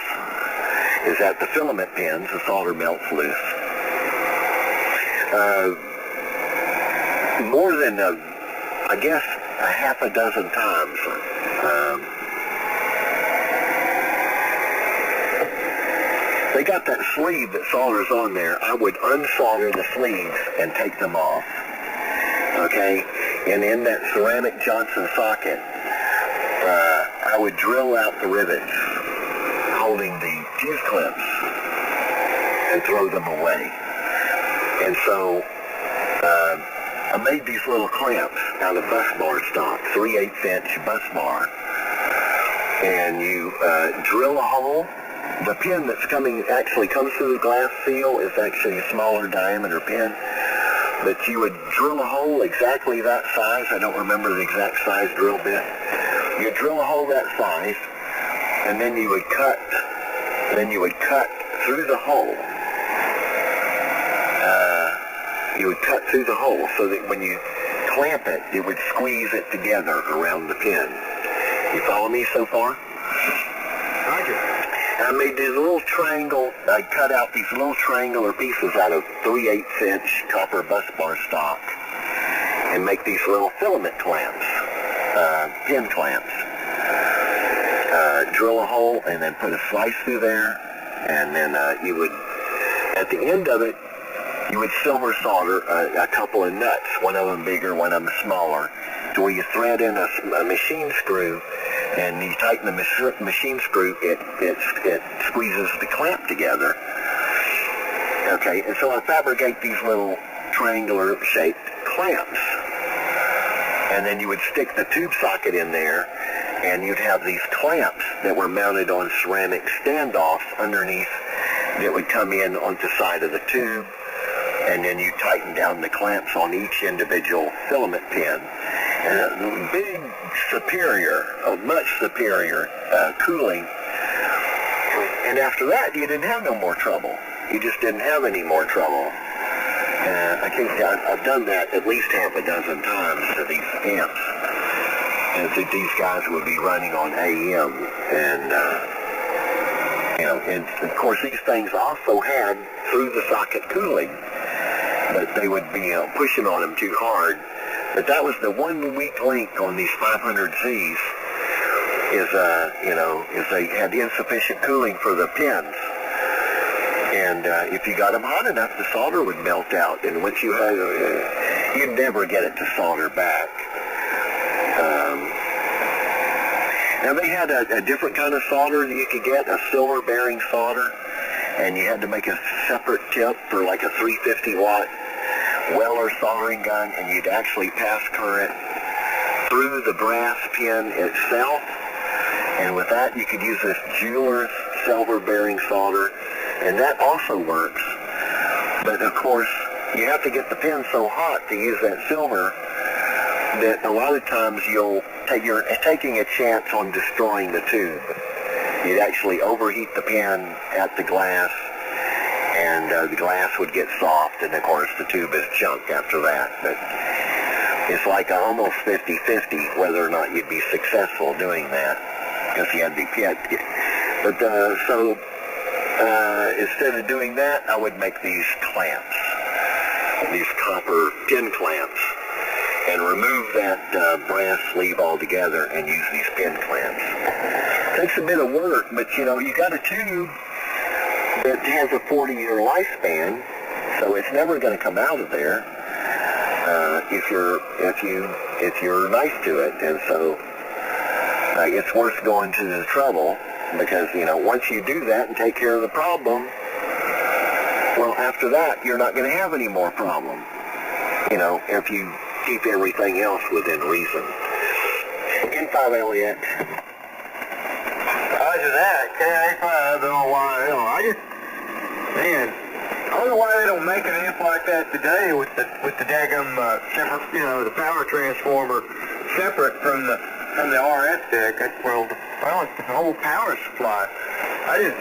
is at the filament pins, the solder melts loose. More than, I guess, a half a dozen times. They got that sleeve that solders on there. I would unsolder the sleeves and take them off. Okay? And in that ceramic Johnson socket, I would drill out the rivets holding the fuse clips and throw them away. And so I made these little clamps out of bus bar stock, 3/8" bus bar. And you drill a hole. The pin that's actually comes through the glass seal is actually a smaller diameter pin. But you would drill a hole exactly that size. I don't remember the exact size drill bit. You drill a hole that size, and then you would cut through the hole. You would cut through the hole so that when you clamp it, it would squeeze it together around the pin. You follow me so far? Roger. I made these little I cut out these little triangular pieces out of 3/8" copper bus bar stock and make these little filament clamps, pin clamps. Drill a hole and then put a slice through there, and then you would, at the end of it, you would silver solder a couple of nuts, one of them bigger, one of them smaller, to where you thread in a machine screw, and you tighten the machine screw, it squeezes the clamp together. Okay, and so I fabricate these little triangular shaped clamps. And then you would stick the tube socket in there, and you'd have these clamps that were mounted on ceramic standoffs underneath that would come in onto the side of the tube, and then you tighten down the clamps on each individual filament pin. And a much superior cooling. And after that, you didn't have no more trouble. You just didn't have any more trouble. I think I've done that at least half a dozen times to these amps. And these guys would be running on AM. And, and of course these things also had through the socket cooling. But they would be pushing on them too hard. But that was the one weak link on these 500Zs is they had insufficient cooling for the pins. And if you got them hot enough, the solder would melt out. And once you had, you'd never get it to solder back. Now they had a different kind of solder that you could get, a silver bearing solder. And you had to make a separate tip for like a 350 watt Weller soldering gun, and you'd actually pass current through the brass pin itself. And with that, you could use this jeweler's silver bearing solder, and that also works. But of course, you have to get the pin so hot to use that silver that a lot of times you're taking a chance on destroying the tube. You'd actually overheat the pin at the glass, and the glass would get soft, and of course the tube is junk after that. But it's like almost 50-50 whether or not you'd be successful doing that, because you had the pit. But instead of doing that, I would make these clamps, these copper pin clamps, and remove that brass sleeve altogether and use these pin clamps. Takes a bit of work, but you got a tube that has a 40-year lifespan, so it's never going to come out of there if you're nice to it. And so it's worth going to the trouble, because once you do that and take care of the problem, well, after that you're not going to have any more problem. If you keep everything else within reason. N5 LEX. Roger that. K85 LYL. Man, I don't know why they don't make an amp like that today with the daggum separate, the power transformer separate from the RF deck. It's the whole power supply. I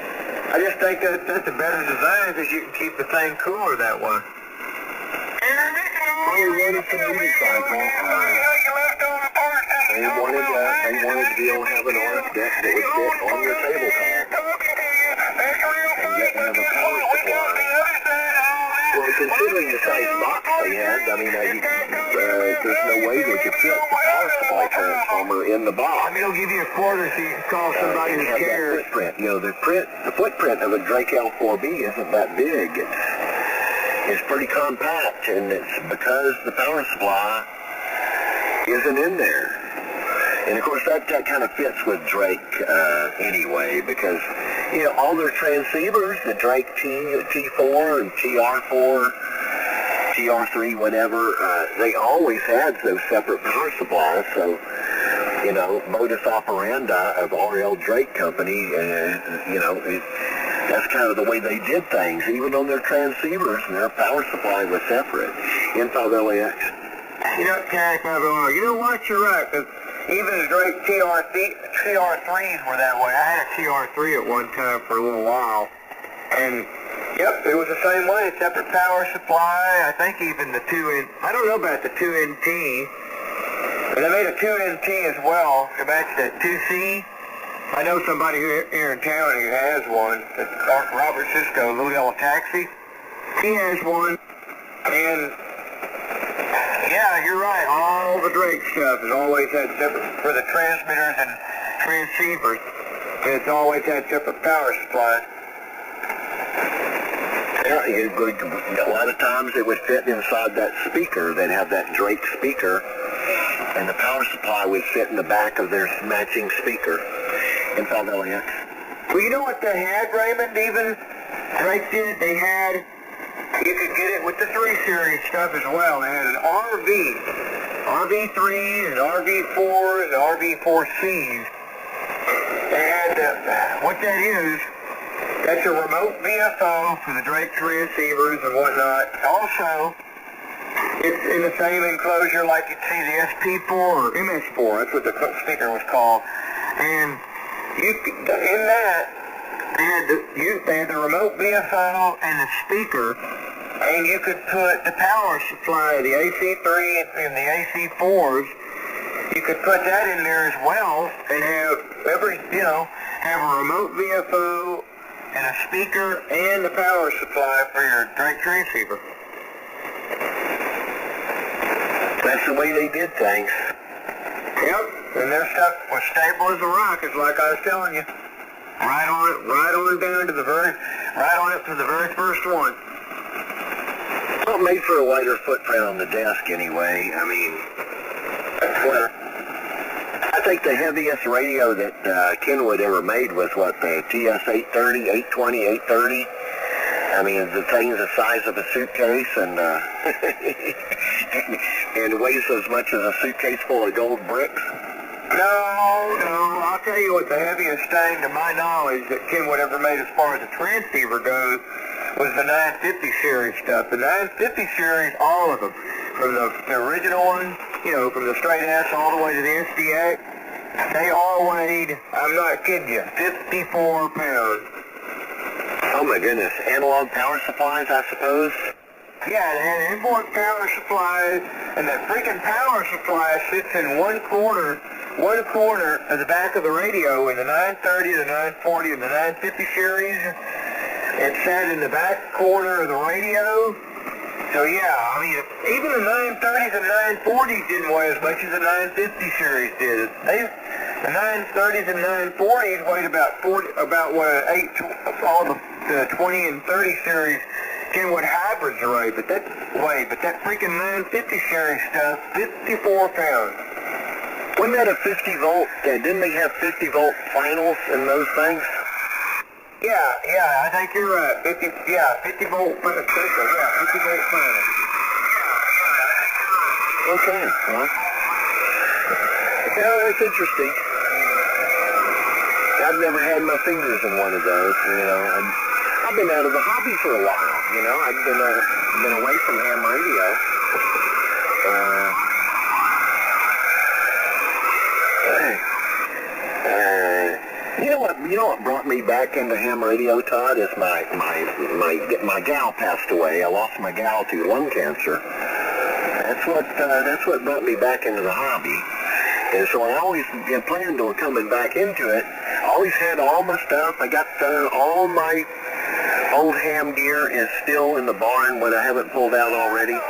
just think that's a better design, because you can keep the thing cooler that way. They wanted to be able to have an RF deck that would fit on your tabletop, and yet have a power supply. Well, considering the size box they had, there's no way they could fit the power supply transformer in the box. They'll give you a quarter so you can call somebody who cares. Footprint. The footprint of a Drake L4B isn't that big. It's pretty compact, and it's because the power supply isn't in there. And of course that kind of fits with Drake anyway, because all their transceivers, the Drake T4 and TR4, TR3, whatever, they always had those separate power supplies. So modus operandi of RL Drake Company, that's kind of the way they did things. Even on their transceivers, their power supply was separate. N5LAX. You know what? You're right. Cause even the Drake TR3s were that way. I had a TR3 at one time for a little while. And, yep, it was the same way. Separate power supply. I think even the 2N... I don't know about the 2NT. But they made a 2NT as well to match that 2C. I know somebody here in town who has one. It's Robert Cisco, Little Yellow Taxi. He has one. And, yeah, you're right. All the Drake stuff has always had separate, for the transmitters and transceivers, it's always had separate power supplies. Yeah, a lot of times it would fit inside that speaker. They'd have that Drake speaker, and the power supply would fit in the back of their matching speaker. N5LAX. Well, you know what they had, Raymond? Even Drake did. They had, you could get it with the 3 Series stuff as well. They had an RV3, and RV4, and RV4Cs. They had, what that is, that's a remote VFO for the Drake transceivers and whatnot. Also, it's in the same enclosure like you'd see the SP4 or MS4. That's what the speaker was called. And in that, they had the remote VFO and the speaker, and you could put the power supply, the AC3 and the AC4s, you could put that in there as well, and have have a remote VFO and a speaker and the power supply for your Drake transceiver. That's the way they did things. Yep, and their stuff was stable as a rock, it's like I was telling you. Right on down to the right on up to the very first one. Well, made for a wider footprint on the desk anyway. I think the heaviest radio that Kenwood ever made was what, the TS-830, 820, 830. The thing's the size of a suitcase, and and weighs as much as a suitcase full of gold bricks. No, I'll tell you what the heaviest thing, to my knowledge, that Kenwood ever made as far as a transceiver goes was the 950 series stuff. The 950 series, all of them, from the original one you know, from the straight S all the way to the SDX, they all weighed, I'm not kidding you, 54 pounds. Oh my goodness, analog power supplies, I suppose? Yeah, they had import power supplies, and that freaking power supply sits in one corner of the back of the radio in the 930, the 940, and the 950 series. It sat in the back corner of the radio. So yeah, I mean, even the 930s and 940s didn't weigh as much as the 950 series did. The 930s and 940s weighed about all the 20 and 30 series came with hybrids array, but that freaking 950 series stuff, 54 pounds. Wasn't that a 50 volt? Didn't they have 50 volt finals in those things? Yeah, I think you're right. 50 volt finals. Yeah, 50 volt finals. Okay, well, that's interesting. I've never had my fingers in one of those, you know. I've been out of the hobby for a while, you know. I've been away from ham radio. You know what brought me back into ham radio, Todd, is my gal passed away. I lost my gal to lung cancer. That's what brought me back into the hobby. And so I always planned on coming back into it. I always had all my stuff. I got all my old ham gear is still in the barn when I haven't pulled out already.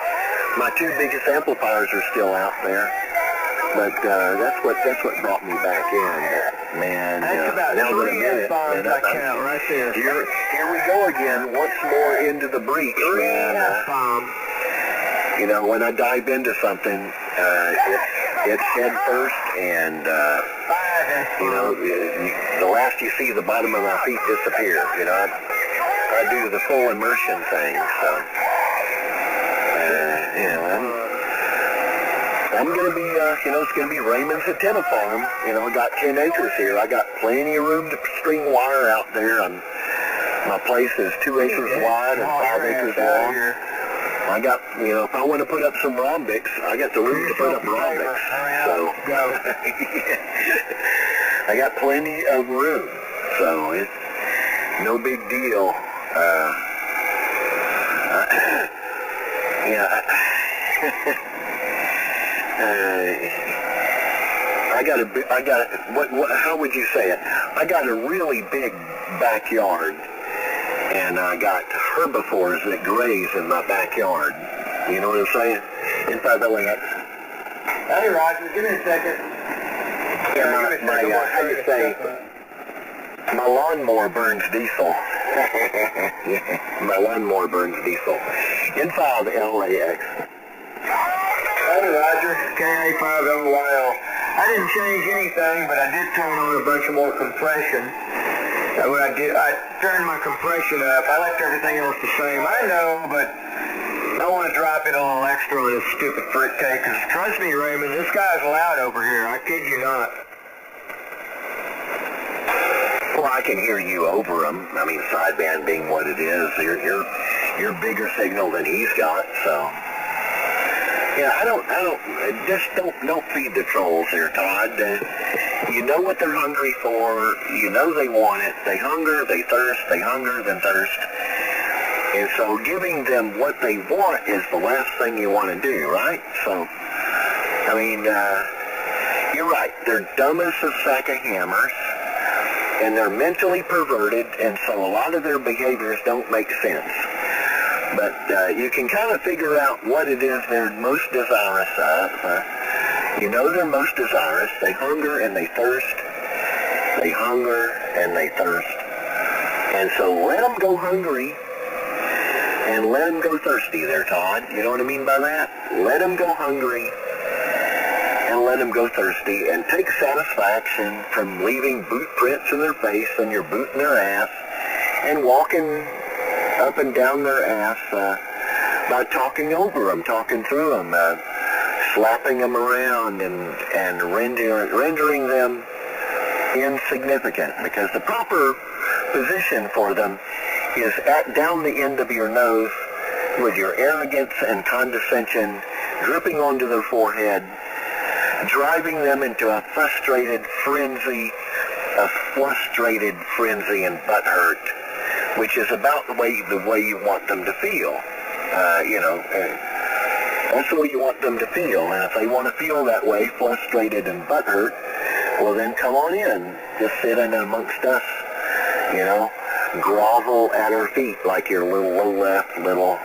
My two biggest amplifiers are still out there. But that's what brought me back in. Man, that's about now 3 F-bombs I count right there. Here we go again, once more into the breach. 3 F-bombs. You know, when I dive into something, it's head first, and you know, the last you see, the bottom of my feet disappear. You know, I do the full immersion thing. So, you know, I'm gonna be, you know, it's gonna be Raymond's antenna farm. You know, I got 10 acres here. I got plenty of room to string wire out there. My place is 2 acres wide and 5 acres long. I got, you know, if I want to put up some rhombics, I got the room to put up rhombics. So, I got plenty of room. So, it's no big deal. How would you say it? I got a really big backyard, and I got herbivores that graze in my backyard. You know what I'm saying? In fact, that way, Hey, Roger, give me a second. how do you say, my lawnmower burns diesel. My lawnmower burns diesel. Inside the LAX. Hey, Roger, KA5LYL. I didn't change anything, but I did turn on a bunch of more compression. What I did, I turned my compression up. I left everything else the same. I know, but I want to drop in a little extra on this stupid fruitcake, because trust me, Raymond, this guy's loud over here. I kid you not. Well, I can hear you over him. I mean, sideband being what it is, you're bigger signal than he's got, so. Yeah, don't feed the trolls here, Todd. You know what they're hungry for. You know they want it. They hunger, they thirst, they hunger, then thirst. And so giving them what they want is the last thing you want to do, right? So, I mean, you're right. They're dumb as a sack of hammers, and they're mentally perverted, and so a lot of their behaviors don't make sense. But you can kind of figure out what it is they're most desirous of. You know they're most desirous. They hunger and they thirst. They hunger and they thirst. And so let them go hungry and let them go thirsty there, Todd. You know what I mean by that? Let them go hungry and let them go thirsty, and take satisfaction from leaving boot prints in their face and your boot in their ass and walking up and down their ass by talking over them, talking through them, slapping them around and rendering them insignificant, because the proper position for them is down the end of your nose, with your arrogance and condescension dripping onto their forehead, driving them into a frustrated frenzy and butthurt, which is about the way you want them to feel. That's the way you want them to feel. And if they want to feel that way, frustrated and butthurt, well then come on in. Just sit in amongst us, grovel at our feet like your little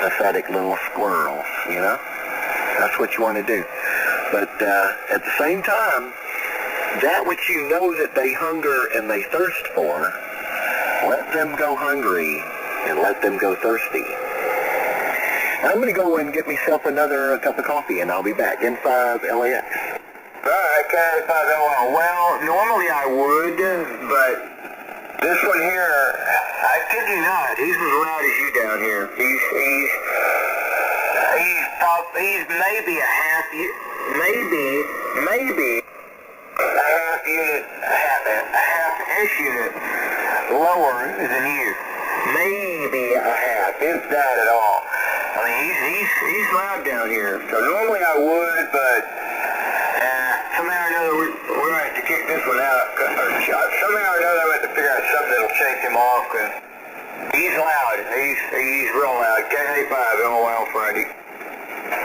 pathetic little squirrels, That's what you want to do. But at the same time, that which you know that they hunger and they thirst for, let them go hungry and let them go thirsty. I'm going to go and get myself another cup of coffee, and I'll be back in 5 LAX. Alright, K5 LL. Well, normally I would, but this one here, I kid you not, he's as loud as you down here. He's maybe a half unit, a half S unit lower than you. Maybe a half, if that at all. I mean, he's loud down here. So normally I would, but somehow or another we're going to have to kick this one out. Somehow or another I'm going to have to figure out something that'll shake him off, because he's loud. He's real loud. K5 LOL Friday.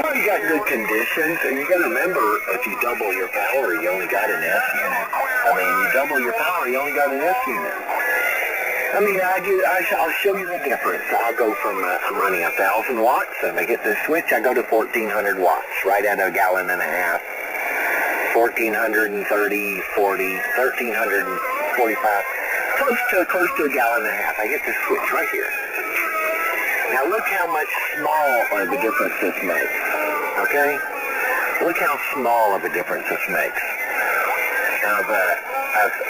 Well, you got good conditions, and you got to remember, if you double your power, you only got an S unit. You double your power, you only got an S unit. I'll show you the difference. I'll go from, I'm running 1,000 watts, and I get this switch, I go to 1,400 watts, right at a gallon and a half. 1,430, 40, 1,345, close to a gallon and a half. I get this switch right here. Now look how much small of a difference this makes, okay? Look how small of a difference this makes. I've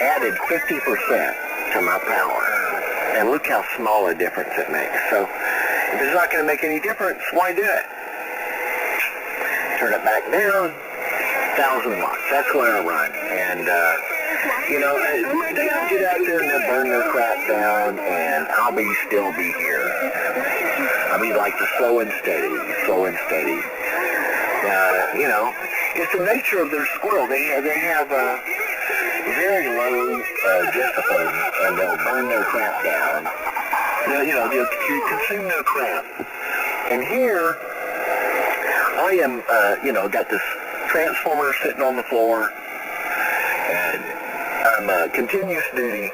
added 50% to my power, and look how small a difference it makes. So if it's not going to make any difference, why do it? Turn it back down, 1,000 watts. That's where I run, and they'll get out there and they'll burn their crap down, and I'll still be here. I'll be like the slow and steady. It's the nature of their squirrel. They have very low discipline, and they'll burn their crap down. They'll consume their crap. And here, I am, got this transformer sitting on the floor, and I'm continuous duty,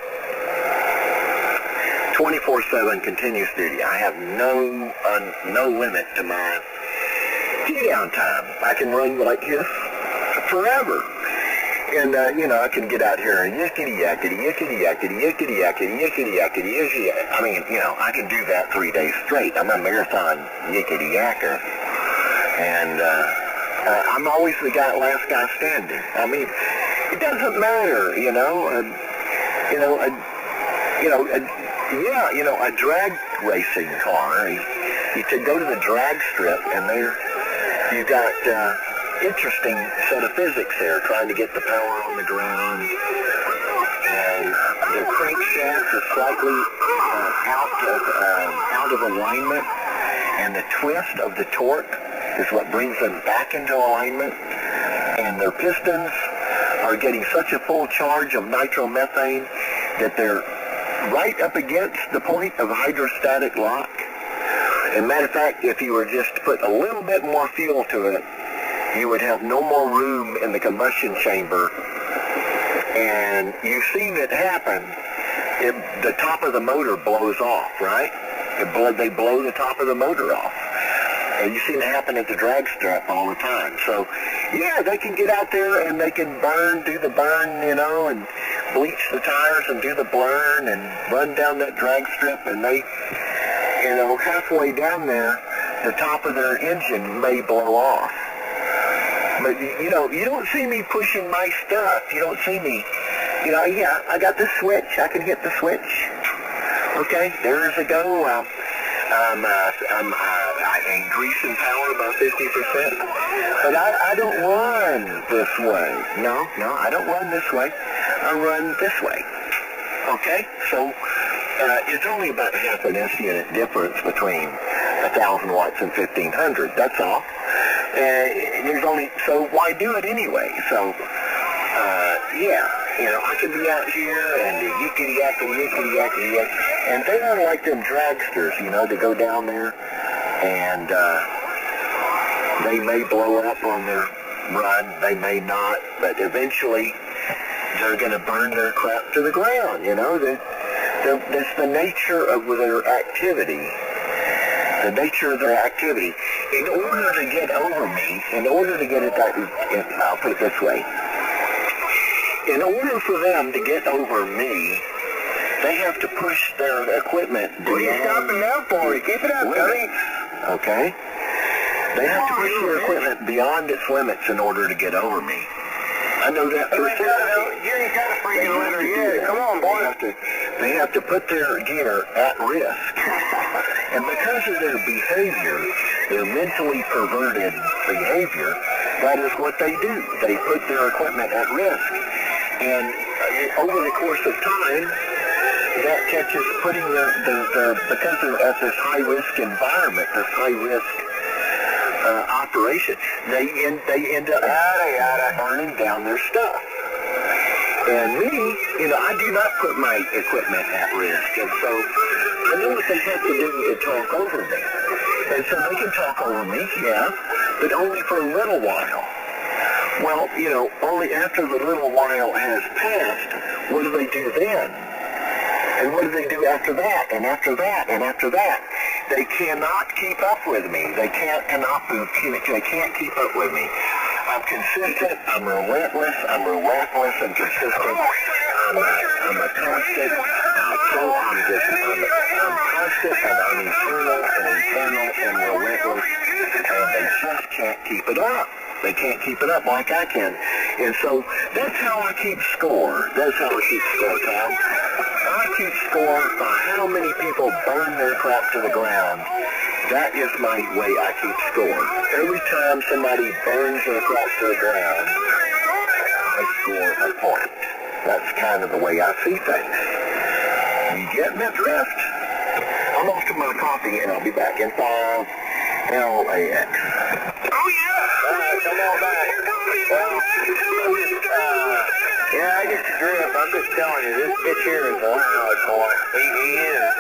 24/7 continuous duty. I have no limit to my tea down time. I can run like this forever. And, I can get out here and yickety-yackety. I can do that 3 days straight. I'm a marathon yickety-yacker. And I'm always the last guy standing. It doesn't matter, a drag racing car. You could go to the drag strip, and you got interesting set of physics there, trying to get the power on the ground. And the crankshaft is slightly out of alignment, and the twist of the torque is what brings them back into alignment. And their pistons are getting such a full charge of nitromethane that they're right up against the point of hydrostatic lock. As a matter of fact, if you were just to put a little bit more fuel to it, you would have no more room in the combustion chamber. And you've seen it happen. The top of the motor blows off, right? They blow the top of the motor off. And you've seen it happen at the drag strip all the time. So, yeah, they can get out there and they can do the burn, and bleach the tires and do the burn and run down that drag strip. And they, halfway down there, the top of their engine may blow off. But, you don't see me pushing my stuff. You don't see me, I got the switch. I can hit the switch. Okay, there's a go. I increase in power about 50%. But I don't run this way. No, I don't run this way. I run this way. Okay, so it's only about half an S unit difference between 1,000 watts and 1,500. That's all. So why do it anyway? So, yeah, I could be out here and yickety-yackety, and they are like them dragsters, to go down there, and they may blow up on their run, they may not, but eventually they're going to burn their crap to the ground, That's the nature of their activity. The nature of their activity. In order to get over me, I'll put it this way. In order for them to get over me, they have to push their equipment. What are you stopping now for? Keep it up, Tony. Okay. They have to push their equipment beyond its limits in order to get over me. I know that for sure. You ain't got a freaking letter yet. Come on, boy. They have to put their gear at risk. And because of their behavior, their mentally perverted behavior, that is what they do. They put their equipment at risk. And over the course of time, that catches putting because they're at this high-risk environment, this high-risk operation, they end up burning down their stuff. And me, I do not put my equipment at risk, and so I know what they have to do to talk over me. And so they can talk over me, yeah, but only for a little while. Well, only after the little while has passed, what do they do then? And what do they do after that, and after that, and after that? They cannot keep up with me. They can't keep up with me. I'm consistent, I'm relentless and consistent. I'm a constant, I'm constant and I'm eternal and relentless, and they just can't keep it up. They can't keep it up like I can. And so that's how I keep score. That's how I keep score, Tom. I keep score by how many people burn their crap to the ground. That is my way I keep score. Every time somebody burns their crap to the ground, I score a point. That's kind of the way I see things. You get me, drift? I'm off to my coffee and I'll be back in 5 LAX. Oh, yeah. Come on back. Yeah, I get the drift. I'm just telling you, this bitch here is loud, boy. He is.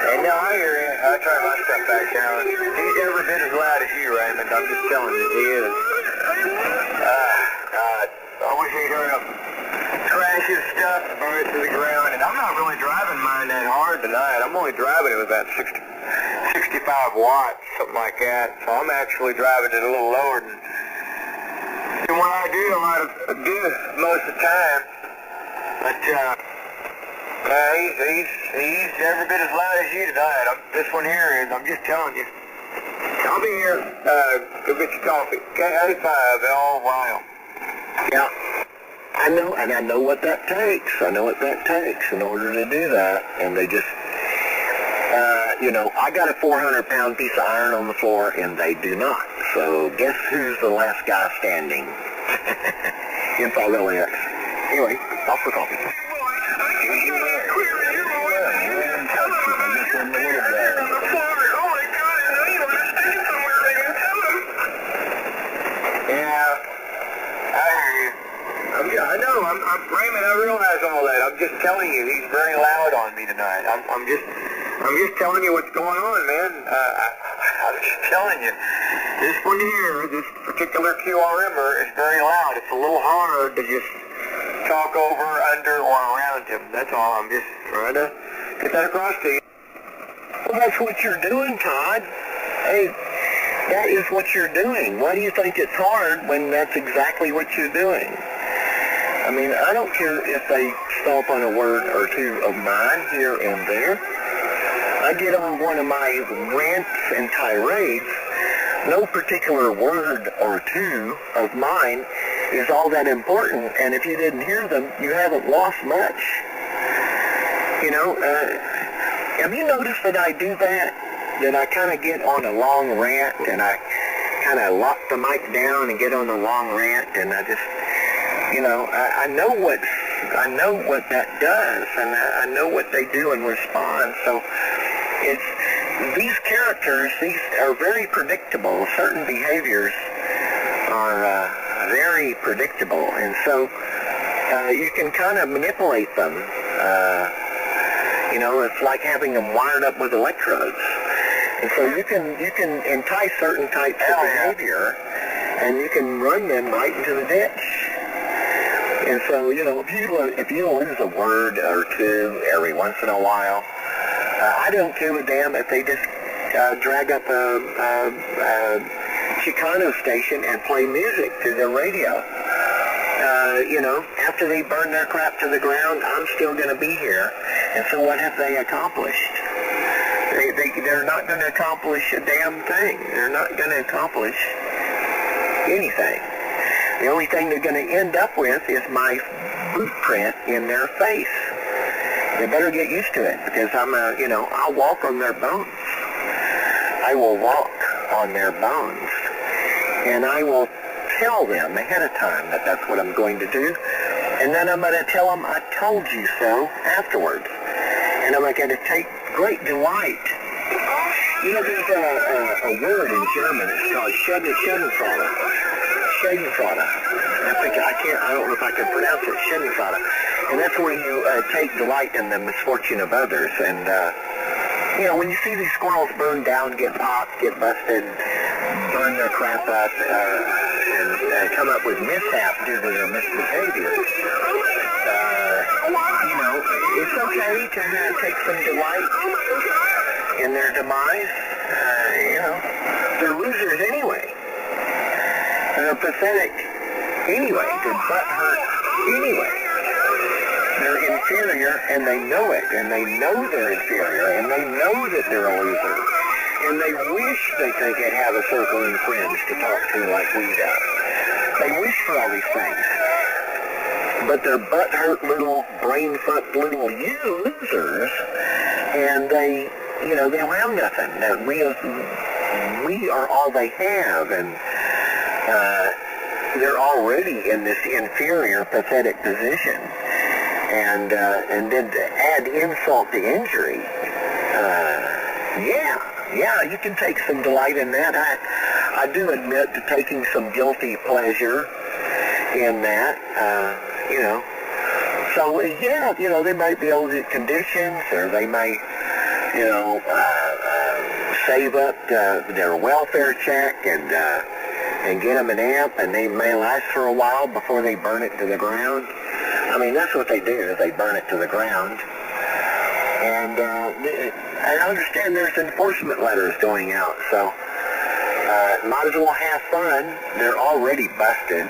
And now I hear you. I try my stuff back down. He's every bit as loud as you, Raymond. I'm just telling you, he is. God. I wish he'd hurry up. Crash his stuff and burn it to the ground. And I'm not really driving mine that hard tonight. I'm only driving it with about 65 watts, something like that. So I'm actually driving it a little lower than what I do most of the time. But he's every bit as loud as you tonight. This one here is. I'm just telling you. I'll be here. Go get your coffee. K85 all while. Yeah. I know what that takes. I know what that takes in order to do that. And they just, I got a 400-pound piece of iron on the floor, and they do not. So guess who's the last guy standing? In 5 LAX. Anyway, off for coffee. Raymond, I realize all that. I'm just telling you, he's very loud on me tonight. I'm just telling you what's going on, man. I'm just telling you. This one here, this particular QRMer is very loud. It's a little hard to just talk over, under, or around him. That's all. I'm just trying to get that across to you. Well, that's what you're doing, Todd. Hey, that is what you're doing. Why do you think it's hard when that's exactly what you're doing? I mean, I don't care if they stomp on a word or two of mine here and there. I get on one of my rants and tirades. No particular word or two of mine is all that important, and if you didn't hear them, you haven't lost much. Have you noticed that I do that? That I kind of get on a long rant, and I kind of lock the mic down and get on a long rant, and I just... I know what that does, and I know what they do in response. So these characters, these are very predictable. Certain behaviors are very predictable, and so you can kind of manipulate them. It's like having them wired up with electrodes. And so you can entice certain types of behavior, and you can run them right into the ditch. And so, if you lose a word or two every once in a while, I don't give a damn if they just drag up a Chicano station and play music to the radio. After they burn their crap to the ground, I'm still going to be here. And so what have they accomplished? They're not going to accomplish a damn thing. They're not going to accomplish anything. The only thing they're going to end up with is my boot print in their face. They better get used to it, because I'll walk on their bones. I will walk on their bones. And I will tell them ahead of time that that's what I'm going to do. And then I'm going to tell them I told you so afterwards. And I'm going to take great delight. There's a word in German. It's called Schadenfreude. Schadenfreude. I don't know if I can pronounce it. Schadenfreude. And that's where you take delight in the misfortune of others. And, when you see these squirrels burn down, get popped, get busted, burn their crap up, and come up with mishaps due to their misbehavior, it's okay to take some delight in their demise. They're losers anyway. They're pathetic anyway. They're butthurt anyway. They're inferior, and they know it, and they know they're inferior, and they know that they're a loser. And they wish they could have a circle of friends to talk to like we do. They wish for all these things. But they're butthurt little, brain-fucked little losers, and they don't have nothing. We are all they have, and they're already in this inferior, pathetic position. And then to add insult to injury, you can take some delight in that. I do admit to taking some guilty pleasure in that, So, they might be able to get conditions, or they might, save up their welfare check and get them an amp, and they may last for a while before they burn it to the ground. I mean, that's what they do, is they burn it to the ground. And I understand there's enforcement letters going out, so might as well have fun. They're already busted.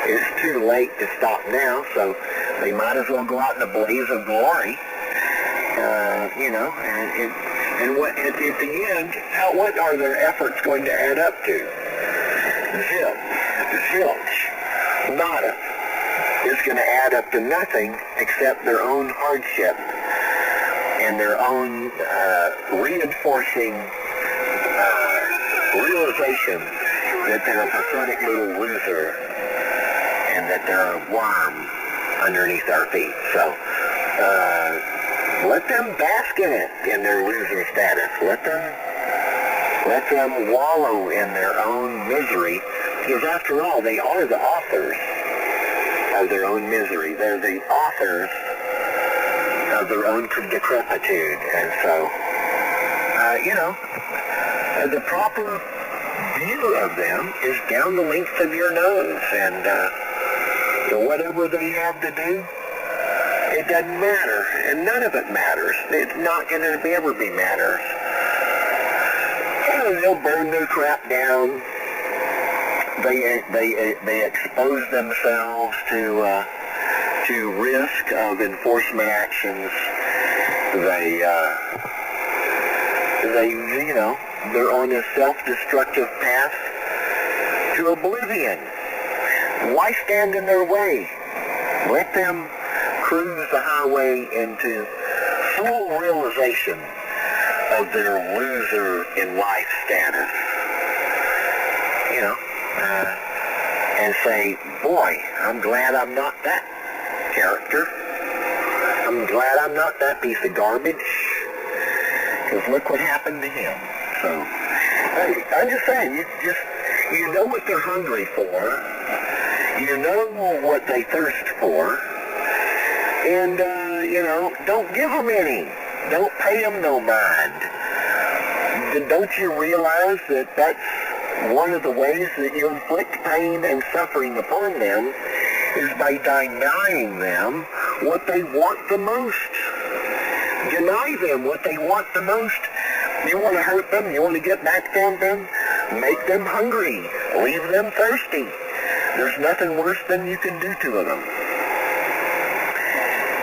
It's too late to stop now, so they might as well go out in a blaze of glory. And what at the end, what are their efforts going to add up to? Zilch. Nada. It's going to add up to nothing except their own hardship and their own reinforcing realization that they're a pathetic little loser and that they're a worm underneath our feet. So let them bask in it, in their loser status. Let them wallow in their own misery, because after all, they are the authors of their own misery. They're the authors of their own decrepitude. And so, the proper view of them is down the length of your nose, and whatever they have to do, it doesn't matter, and none of it matters. It's not going to ever be matters. They'll burn their crap down. They expose themselves to risk of enforcement actions. They're on a self-destructive path to oblivion. Why stand in their way? Let them cruise the highway into full realization of their loser in life status. And say, boy, I'm glad I'm not that character. I'm glad I'm not that piece of garbage. because look what happened to him. So, hey, I'm just saying, you know what they're hungry for, you know what they thirst for, and, don't give them any. Don't pay them no mind. Don't you realize that that's one of the ways that you inflict pain and suffering upon them is by denying them what they want the most. Deny them what they want the most. You want to hurt them, you want to get back on them, make them hungry, leave them thirsty. There's nothing worse than you can do to them.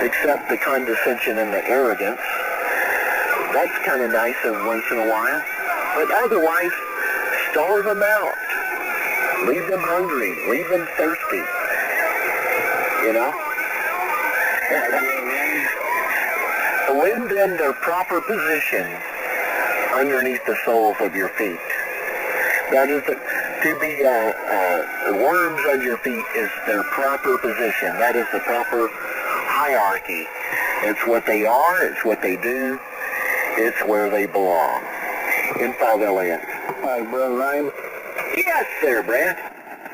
Except the condescension and the arrogance. That's kind of nice once in a while. But otherwise, starve them out. Leave them hungry. Leave them thirsty. You know? Lend them their proper position underneath the soles of your feet. That is, to be worms on your feet is their proper position. That is the proper hierarchy. It's what they are. It's what they do. It's where they belong. In 5 Elliott. Hi, Brother Ryan. Yes, sir, Brad.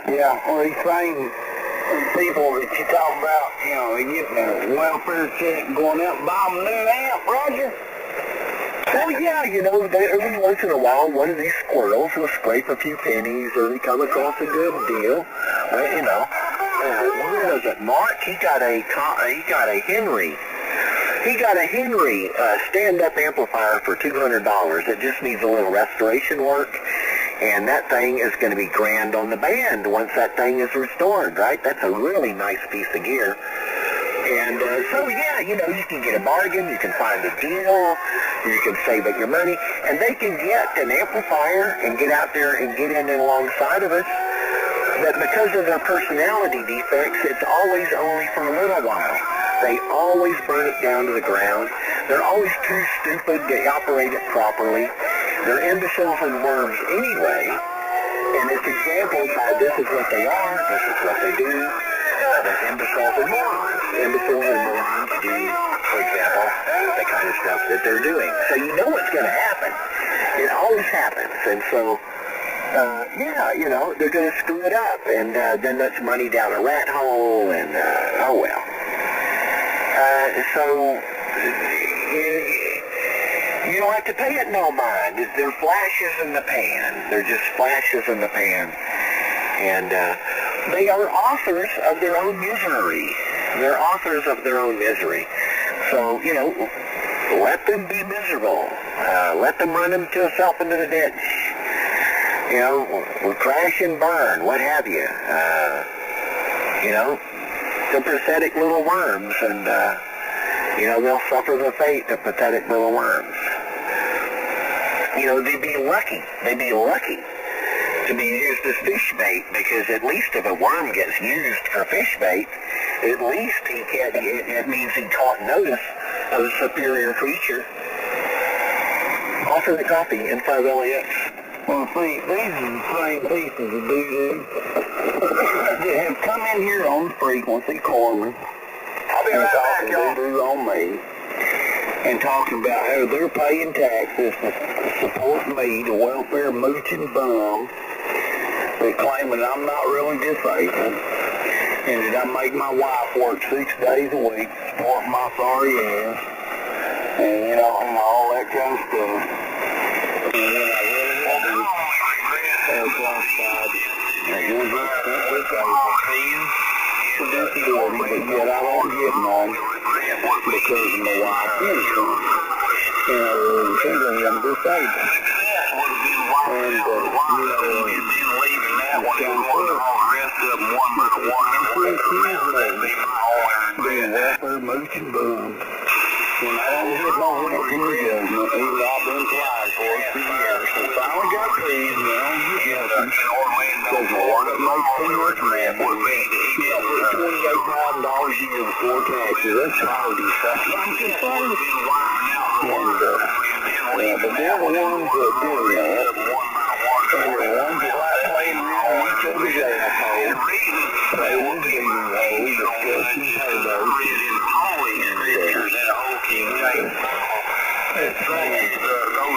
Yeah, well, these same people that you talk about, they getting a welfare check going out and buy them a new amp, Roger. Oh, yeah, every once in a while, one of these squirrels will scrape a few pennies or they come across a good deal. Well, where was it? Mark, he got a Henry. He got a Henry stand-up amplifier for $200. It just needs a little restoration work, and that thing is going to be grand on the band once that thing is restored, right? That's a really nice piece of gear. And so, yeah, you can get a bargain, you can find a deal, you can save up your money, and they can get an amplifier and get out there and get in and alongside of us. But because of their personality defects, it's always only for a little while. They always burn it down to the ground. They're always too stupid to operate it properly. They're imbeciles and worms anyway. And it's exampled by this is what they are, this is what they do. They're imbeciles and morons. Imbeciles and morons do, for example, the kind of stuff that they're doing. So you know what's going to happen. It always happens. And so, they're going to screw it up. And then that's money down a rat hole. And, oh well. So, you don't have to pay it no mind. They're flashes in the pan. They're just flashes in the pan. And they are authors of their own misery. They're authors of their own misery. So, let them be miserable. Let them run themselves into the ditch. Crash and burn, what have you. They're pathetic little worms, and, they'll suffer the fate of pathetic little worms. They'd be lucky to be used as fish bait, because at least if a worm gets used for fish bait, at least it means he caught notice of a superior creature. Offer the coffee in 5 LAX. Well, see, these are the same pieces of doo-doo that have come in here on frequency, Corman, and talking doo-doo on me, and talking about how they're paying taxes to support me, the welfare mooching bum, but claiming I'm not really disabled, and that I make my wife work 6 days a week to support my sorry ass, and, and all that kind of stuff. And when I really have classified, it was disability, but yet I don't get none because of my wife's insurance. Essentially I'm disabled. And, being welfare mooching bum. When I don't get my welfare judgment, even though I've been applied for it for years, so finally got paid, and I don't get nothing, because my wife makes too much money. She got $28,000 a year before taxes. That's hardly stuff. I'm concerned. And, but they're the ones that do that. And the ones that like playing around each other's asshole. They will be those discussing paydays. It's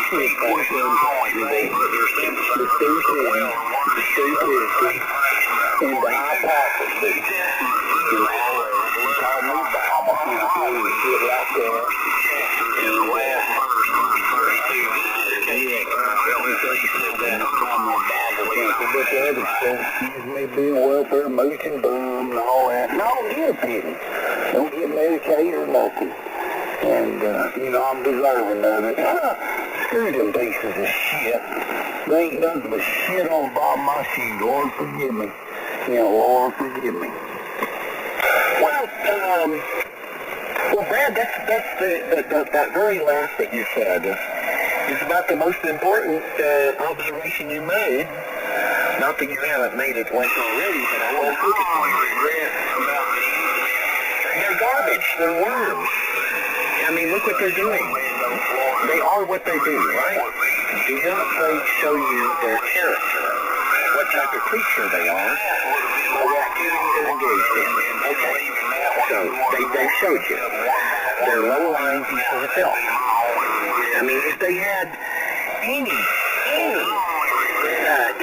Especially at first, the stupid, and the high pockets. You know, they call me Bama. You shit like that. And the last first two but the other stuff, excuse me, being welfare, motion bum, and all that. And I don't get a penny. Don't get Medicaid or nothing. And, you know, I'm deserving of it. Screw them pieces of shit. They ain't nothing but shit on the bottom of my shoe. Lord forgive me. You know, Lord forgive me. Well, Brad, that very last that you said is about the most important observation you made. Not that you haven't made it once already, but I want to put it on you. They're garbage. They're worms. I mean, look what they're doing. They are what they do, right? Do not they show you their character, what type of creature they are, or what activities they're engaged in. Okay. So, they showed you. They're low-lying pieces of filth. I mean, if they had any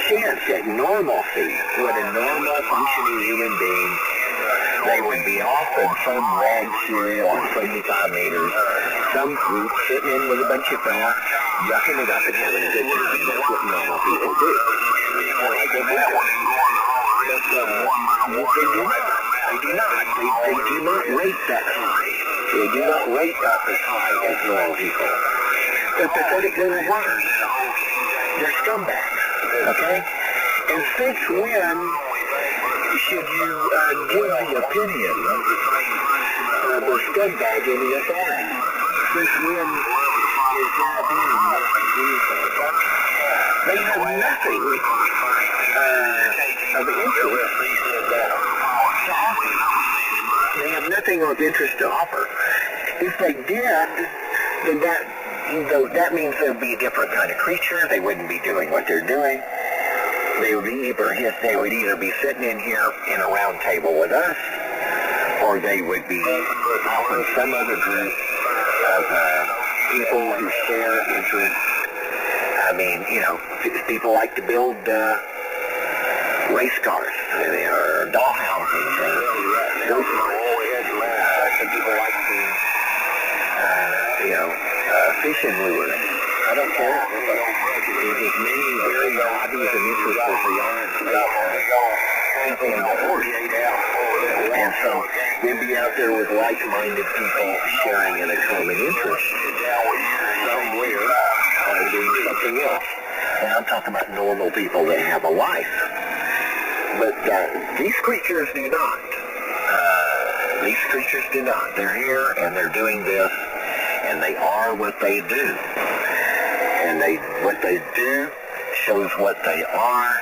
chance at normalcy, what a normal functioning human being, they would be off in some rag cereal on 75 meters, some group sitting in with a bunch of fellas, yucking it up and having a good time. That's what normal people do. Like they do. But they do not. They do not. They do not rate that high. They do not rate up as high as normal people. They're pathetic little worms. They're scumbags. Okay? And since when should you give the opinion of a scumbag in the authority? Since when is that being they have nothing of interest to offer. They have nothing of interest to offer. If they did, then that means there'd be a different kind of creature. They wouldn't be doing what they're doing. They would either be sitting in here in a round table with us, or they would be offering some other group of people who share interests. I mean, you know, people like to build race cars or dollhouses or those some people like to, fishing lures. I don't care. As many very hobbies and interests as they are in and so they'd be out there with like-minded people sharing in a common interest somewhere doing something else. And I'm talking about normal people that have a life. But these creatures do not. These creatures do not. They're here and they're doing this, and they are what they do. And what they do shows what they are.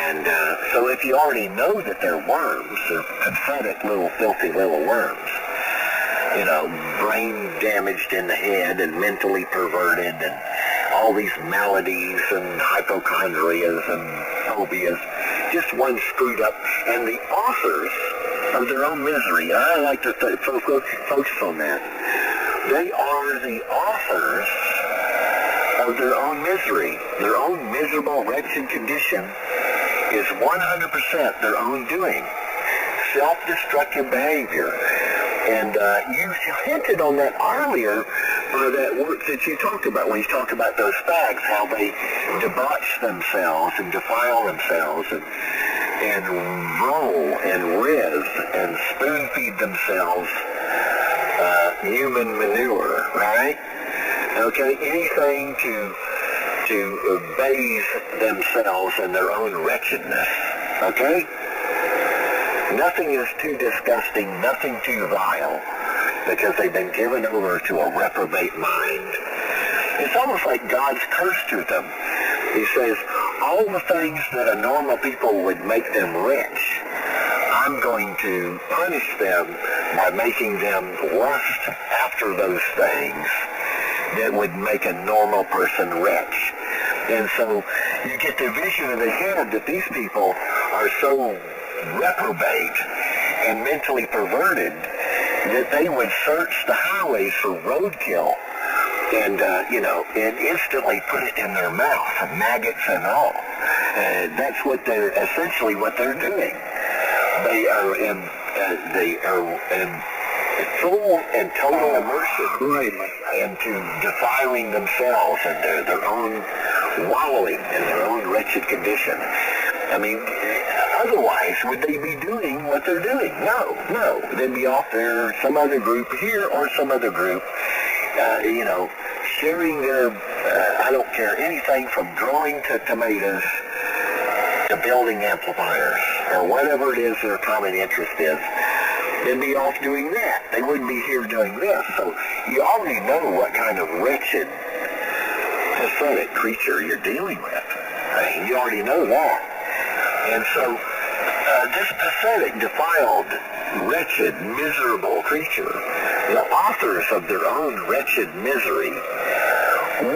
And so if you already know that they're worms, they're pathetic little filthy little worms, you know, brain damaged in the head and mentally perverted and all these maladies and hypochondrias and phobias, just one screwed up, and the authors of their own misery. I like to focus on that. They are the authors of their own misery. Their own miserable, wretched condition is 100% their own doing. Self-destructive behavior. And you hinted on that earlier, that work that you talked about, when you talked about those fags, how they debauch themselves and defile themselves and roll and riz and spoon feed themselves human manure, right? Okay, anything to bathe themselves in their own wretchedness, okay? Nothing is too disgusting, nothing too vile, because they've been given over to a reprobate mind. It's almost like God's curse to them. He says, all the things that a normal people would make them rich, I'm going to punish them by making them lust after those things that would make a normal person rich. And so you get the vision in the head that these people are so reprobate and mentally perverted that they would search the highways for roadkill and instantly put it in their mouth, maggots and all. That's essentially what they're doing. They are in full and total immersion into defiling themselves and their own wallowing in their own wretched condition. I mean, otherwise, would they be doing what they're doing? No. They'd be off there, some other group here or some other group, sharing their, I don't care, anything from growing to tomatoes to building amplifiers or whatever it is their common interest is. They'd be off doing that. They wouldn't be here doing this. So you already know what kind of wretched, pathetic creature you're dealing with. I mean, you already know that. And so this pathetic, defiled, wretched, miserable creature, the authors of their own wretched misery,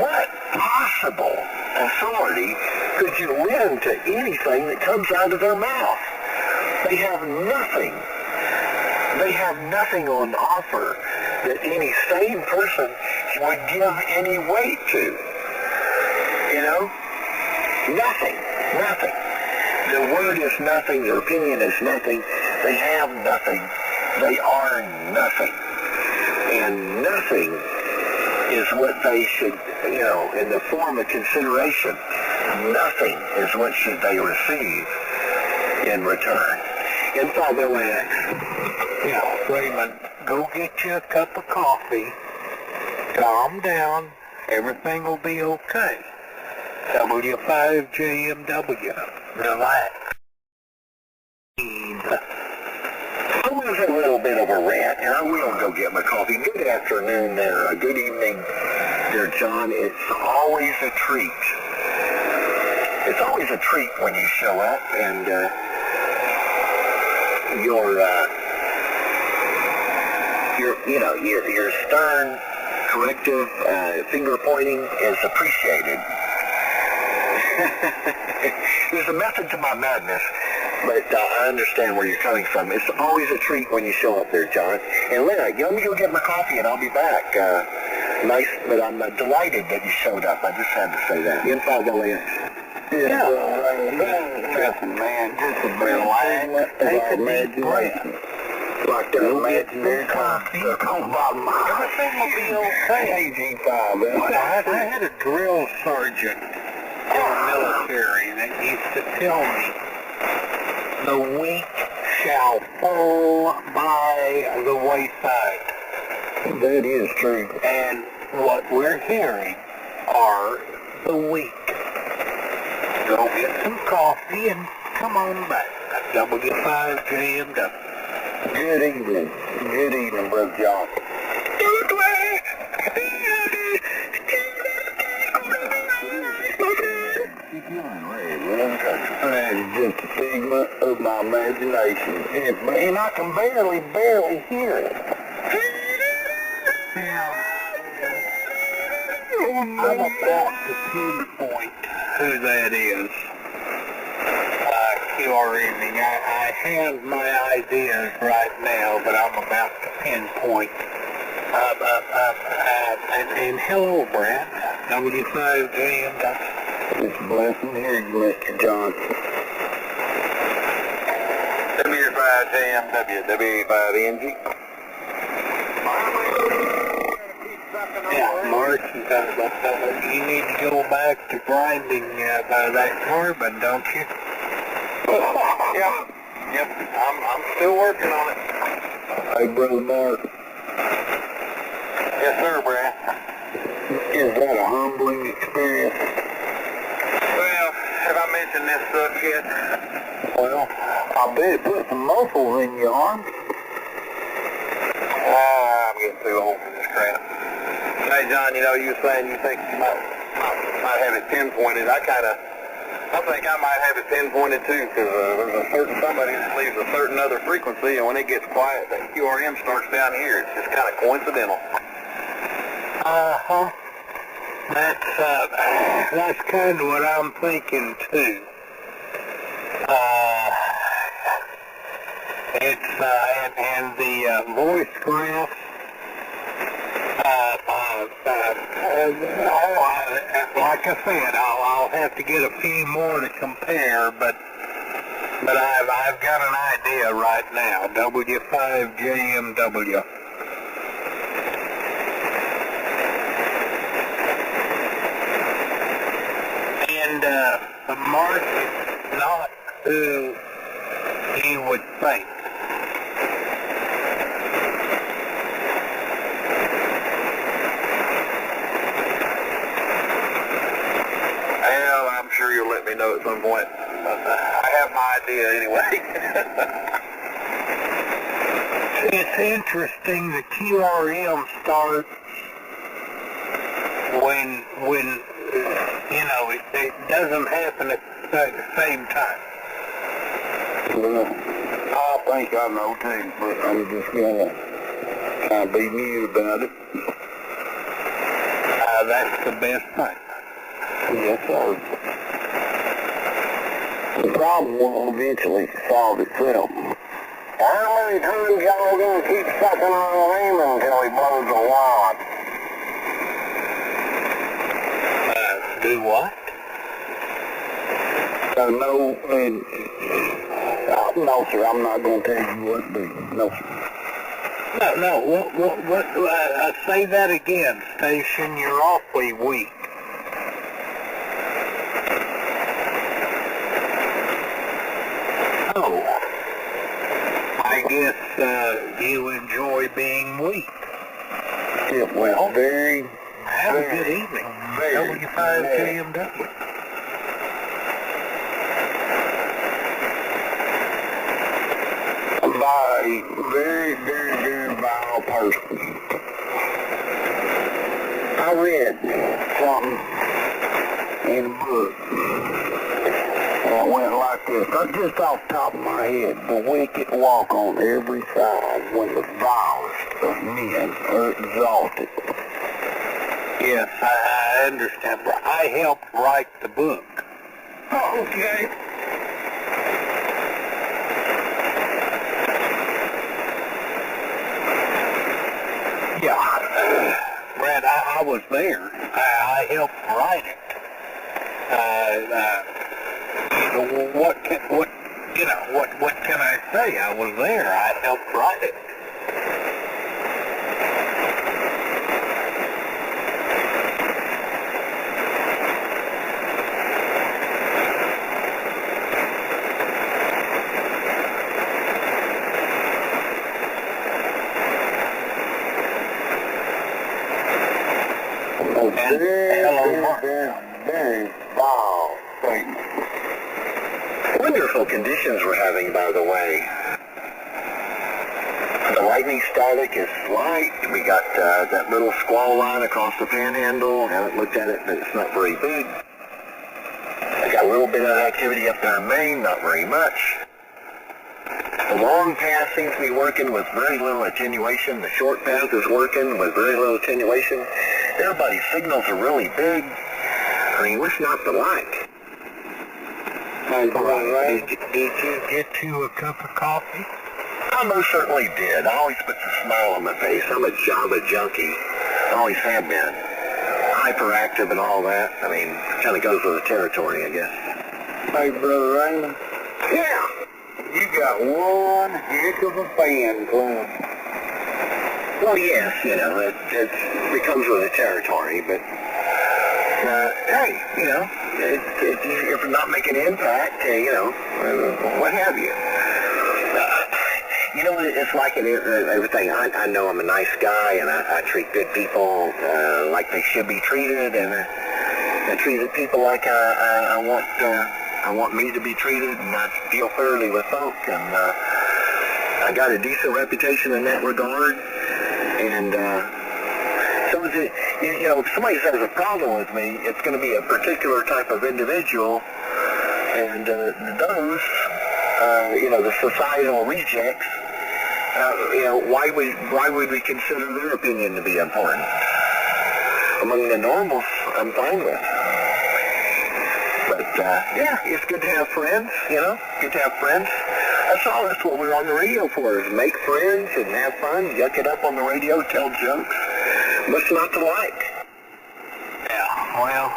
what possible authority could you lend to anything that comes out of their mouth? They have nothing. They have nothing on offer that any sane person would give any weight to. Nothing. Their word is nothing. Their opinion is nothing. They have nothing. They are nothing. And nothing is what they should, in the form of consideration, nothing is what should they receive in return. And so they'll ask, Raymond, go get you a cup of coffee, calm down, everything will be okay. W5JMW, relax. I was a little bit of a rant, and I will go get my coffee. Good afternoon there, good evening there, John. It's always a treat. It's always a treat when you show up, and your stern, corrective finger pointing is appreciated. There's a method to my madness, but I understand where you're coming from. It's always a treat when you show up there, John. And Larry, let me go get my coffee and I'll be back. Nice, but I'm delighted that you showed up. I just had to say that. Inside the way. Man, just relax, take a deep breath. Like that imaginary coffee. Everything will be okay. AG5. I had a drill sergeant in the military that used to tell me, the weak shall fall by the wayside. That is true. And what we're hearing are the weak. Go get some coffee and come on back. W5JMW. Good evening. Good evening, Brother John. That's just a figment of my imagination. And I can barely hear it. I'm about to pinpoint who that is. QRMing. I have my ideas right now, but I'm about to pinpoint. And hello, Brad. W5JM. It's a blessing to hear you, Mr. John. W5JMW, W5NG. Yeah, Mark, you need to go back to grinding that carbon, don't you? Yep, I'm still working on it. Hey, Brother Mark. Yes, sir, Brad. Is that a humbling experience? Well, have I mentioned this sucks yet? Well, I bet it put some muscles in your arms. I'm getting too old for this crap. Hey, John, you were saying you think you might have it pinpointed. I think I might have it pinpointed too, because there's a certain somebody that leaves a certain other frequency, and when it gets quiet, that QRM starts down here. It's just kind of coincidental. That's kind of what I'm thinking too. It's and the voice graphs like I said, I'll have to get a few more to compare, but I've got an idea right now. W5JMW. And the mark is not who you would think. Well, I'm sure you'll let me know at some point. I have my idea anyway. It's interesting the QRM starts when it doesn't happen at the same time. Well, I think I know too, but I'm just gonna kind of be mute about it. That's the best thing. Yes, sir. The problem will eventually solve itself. How many times y'all gonna keep sucking on him until he blows the wad? Do what? No, no, sir, I'm not gonna tell you what to do. No, sir. No, what, say that again, Station, you're awfully weak. Oh, I guess, you enjoy being weak. Yeah, well, very, have a good evening. W5KMW. by a very, very, very vile person. I read something in a book, and it went like this. Just off the top of my head, the wicked walk on every side when the vilest of men are exalted. Yes, I understand, but I helped write the book. Oh, okay. Yeah, Brad, I was there. I helped write it. What can I say? I was there. I helped write it. Very vile statement. Wonderful conditions we're having, by the way. The lightning static is light. We got that little squall line across the panhandle. I haven't looked at it, but it's not very big. I got a little bit of activity up there in Maine, not very much. The long path seems to be working with very little attenuation. The short path is working with very little attenuation. Everybody's signals are really big. I mean, what's not to like? Did you get you a cup of coffee? I most certainly did. I always puts a smile on my face. I'm a Java junkie. I always have been. Hyperactive and all that. I mean, kind of goes with the territory, I guess. Hey, Brother Raymond. Yeah. You got one heck of a fan club. Well, yes, it comes with the territory, but hey, if you're not making an impact, what have you? It's like everything. I know I'm a nice guy, and I treat good people like they should be treated, and I treat people like I want me to be treated, and I deal fairly with folk, and I got a decent reputation in that regard, and so if somebody says a problem with me, it's going to be a particular type of individual, and those, the societal rejects, why would we consider their opinion to be important? Among the normals, I'm fine with. But, it's good to have friends, good to have friends. That's what we're on the radio for, is make friends and have fun, yuck it up on the radio, tell jokes. What's not to like? Yeah, well,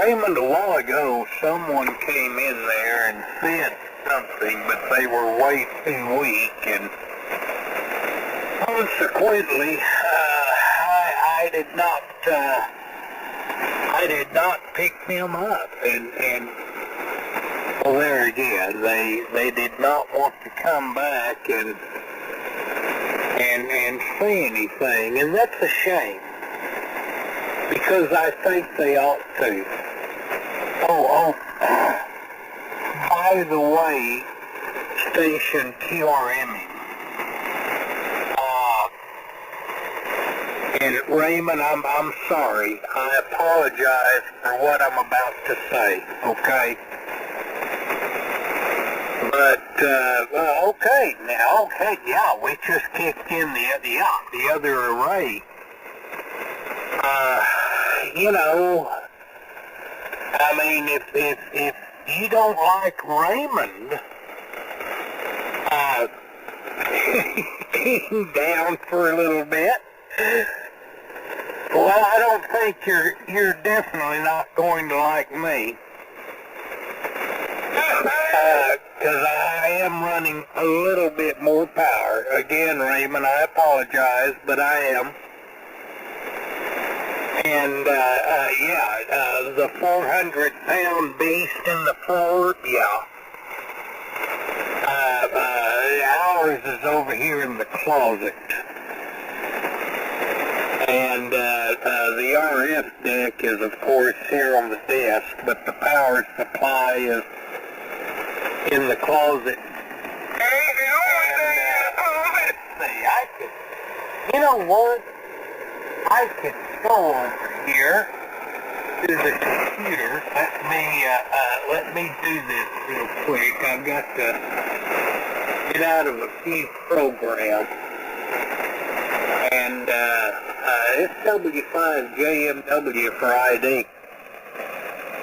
Raymond, a while ago, someone came in there and said something, but they were way too weak, and consequently, I did not pick them up, and well, there again, they did not want to come back and say anything, and that's a shame, because I think they ought to. Oh, by the way, station QRM. And Raymond, I'm sorry. I apologize for what I'm about to say, okay? But, okay, now, yeah, we just kicked in the other array. You know, I mean, if you don't like Raymond, down for a little bit, well, I don't think you're definitely not going to like me. Because I am running a little bit more power. Again, Raymond, I apologize, but I am. And, the 400-pound beast in the floor, yeah. Ours is over here in the closet. And the RF deck is, of course, here on the desk, but the power supply is in the closet. You know what? I could go over here to the computer. Let me do this real quick. I've got to get out of a few programs. And it's W5JMW for ID.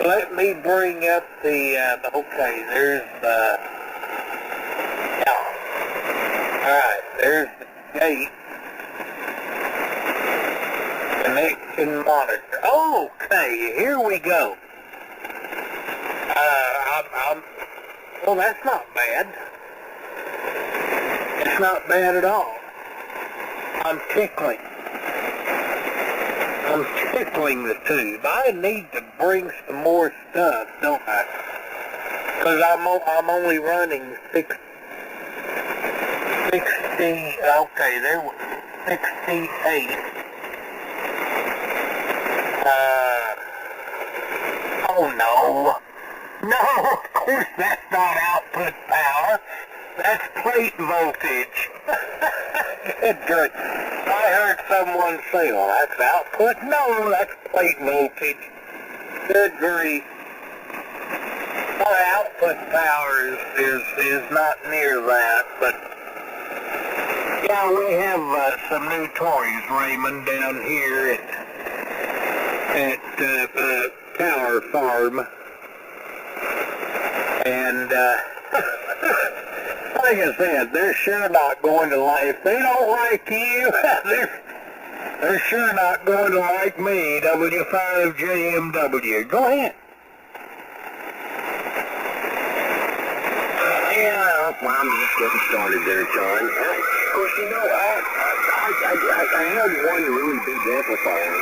Let me bring up okay, there's alright, there's the gate. Connection monitor. Okay, here we go. Well, that's not bad. It's not bad at all. I'm tickling the tube. I need to bring some more stuff, don't I? Because I'm only running 60, okay, there was 68. Oh no. No, of course that's not output power. That's plate voltage. Good grief. I heard someone say, well, that's output. No, that's plate voltage. Good grief. My output power is not near that, but yeah, we have some new toys, Raymond, down here at Tower Farm. And like I said, they're sure not going to like, if they don't like you, they're sure not going to like me, W5JMW. Go ahead. Yeah, well, I'm just getting started there, John. Of course, you know, I had one really big amplifier.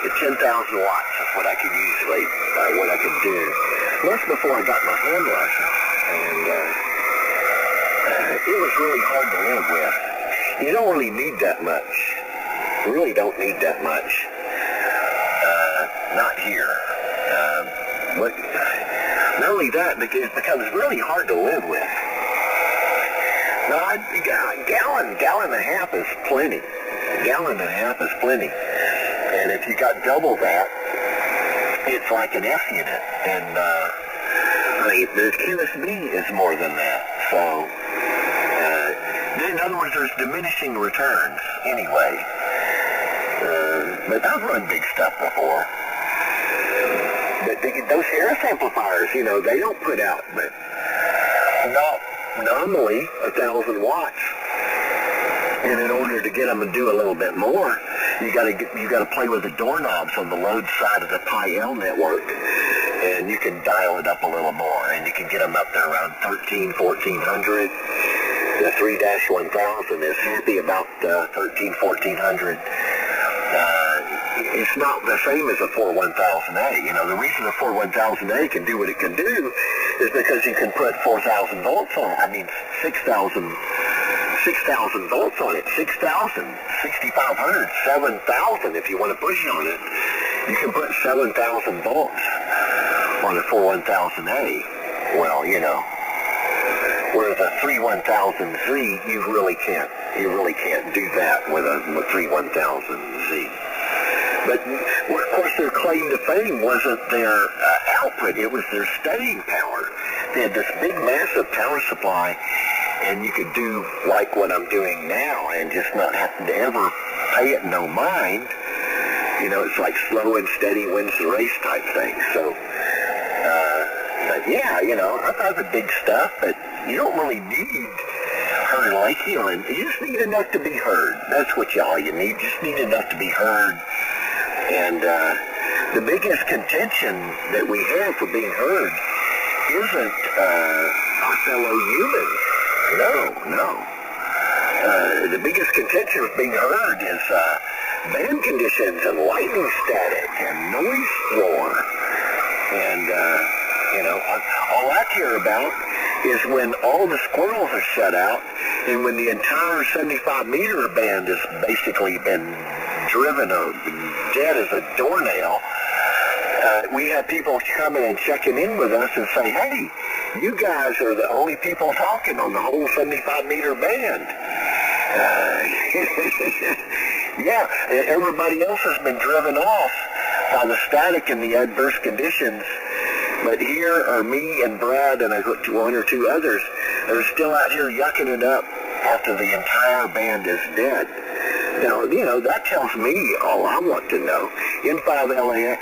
At 10,000 watts is what I could usually, what I could do. That's before I got my hand license, and it was really hard to live with. You don't really need that much. You really don't need that much. Not here. But not only that, but it becomes really hard to live with. Now, a gallon and a half is plenty. A gallon and a half is plenty. And if you got double that, it's like an F unit. And the QSB is more than that. So, in other words, there's diminishing returns anyway. But I've run big stuff before. But those RF amplifiers, you know, they don't put out, but not nominally 1,000 watts. And in order to get them to do a little bit more, you got to play with the doorknobs on the load side of the Pi-L network, and you can dial it up a little more, and you can get them up there around 1400. The 3-1000 is happy about 1400. It's not the same as a 41000A. You know, the reason the 41000A can do what it can do is because you can put 4,000 volts on it. I mean, 6,000 volts on it. 6,000, 6,500, 7,000 if you want to push on it. You can put 7,000 volts on a 41000A. Well, you know, whereas a 31000Z, you really can't do that with a 31000Z. But, of course, their claim to fame wasn't their output. It was their staying power. They had this big, massive power supply, and you could do like what I'm doing now and just not have to ever pay it no mind. You know, it's like slow and steady wins the race type thing. So, but yeah, you know, I thought the big stuff, but you don't really need heard like hearing. You just need enough to be heard. That's what you need. Just need enough to be heard. And the biggest contention that we have for being heard isn't our fellow humans. No. The biggest contention of being heard is band conditions and lightning static and noise floor. And, you know, all I care about is when all the squirrels are shut out and when the entire 75-meter band has basically been driven dead as a doornail. We have people coming and checking in with us and say, hey, you guys are the only people talking on the whole 75-meter band. Yeah, everybody else has been driven off by the static and the adverse conditions. But here are me and Brad and one or two others that are still out here yucking it up after the entire band is dead. Now, you know, that tells me all I want to know. N5LAX.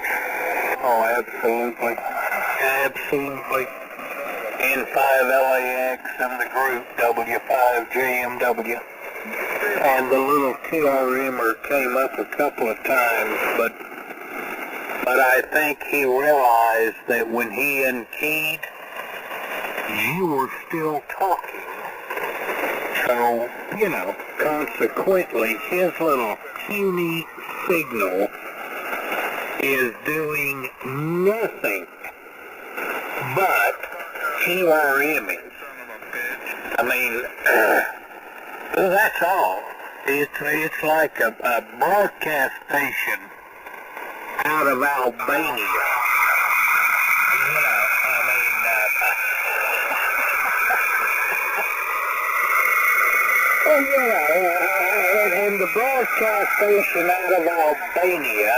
Oh, absolutely. Absolutely. N5LAX and the group W5JMW. And the little TRMer came up a couple of times, but I think he realized that when he unkeyed, you were still talking. So, you know, consequently, his little puny signal is doing nothing but TRMing. I mean, that's all. It's like a broadcast station out of Albania. You know, I mean, well, you know, and the broadcast station out of Albania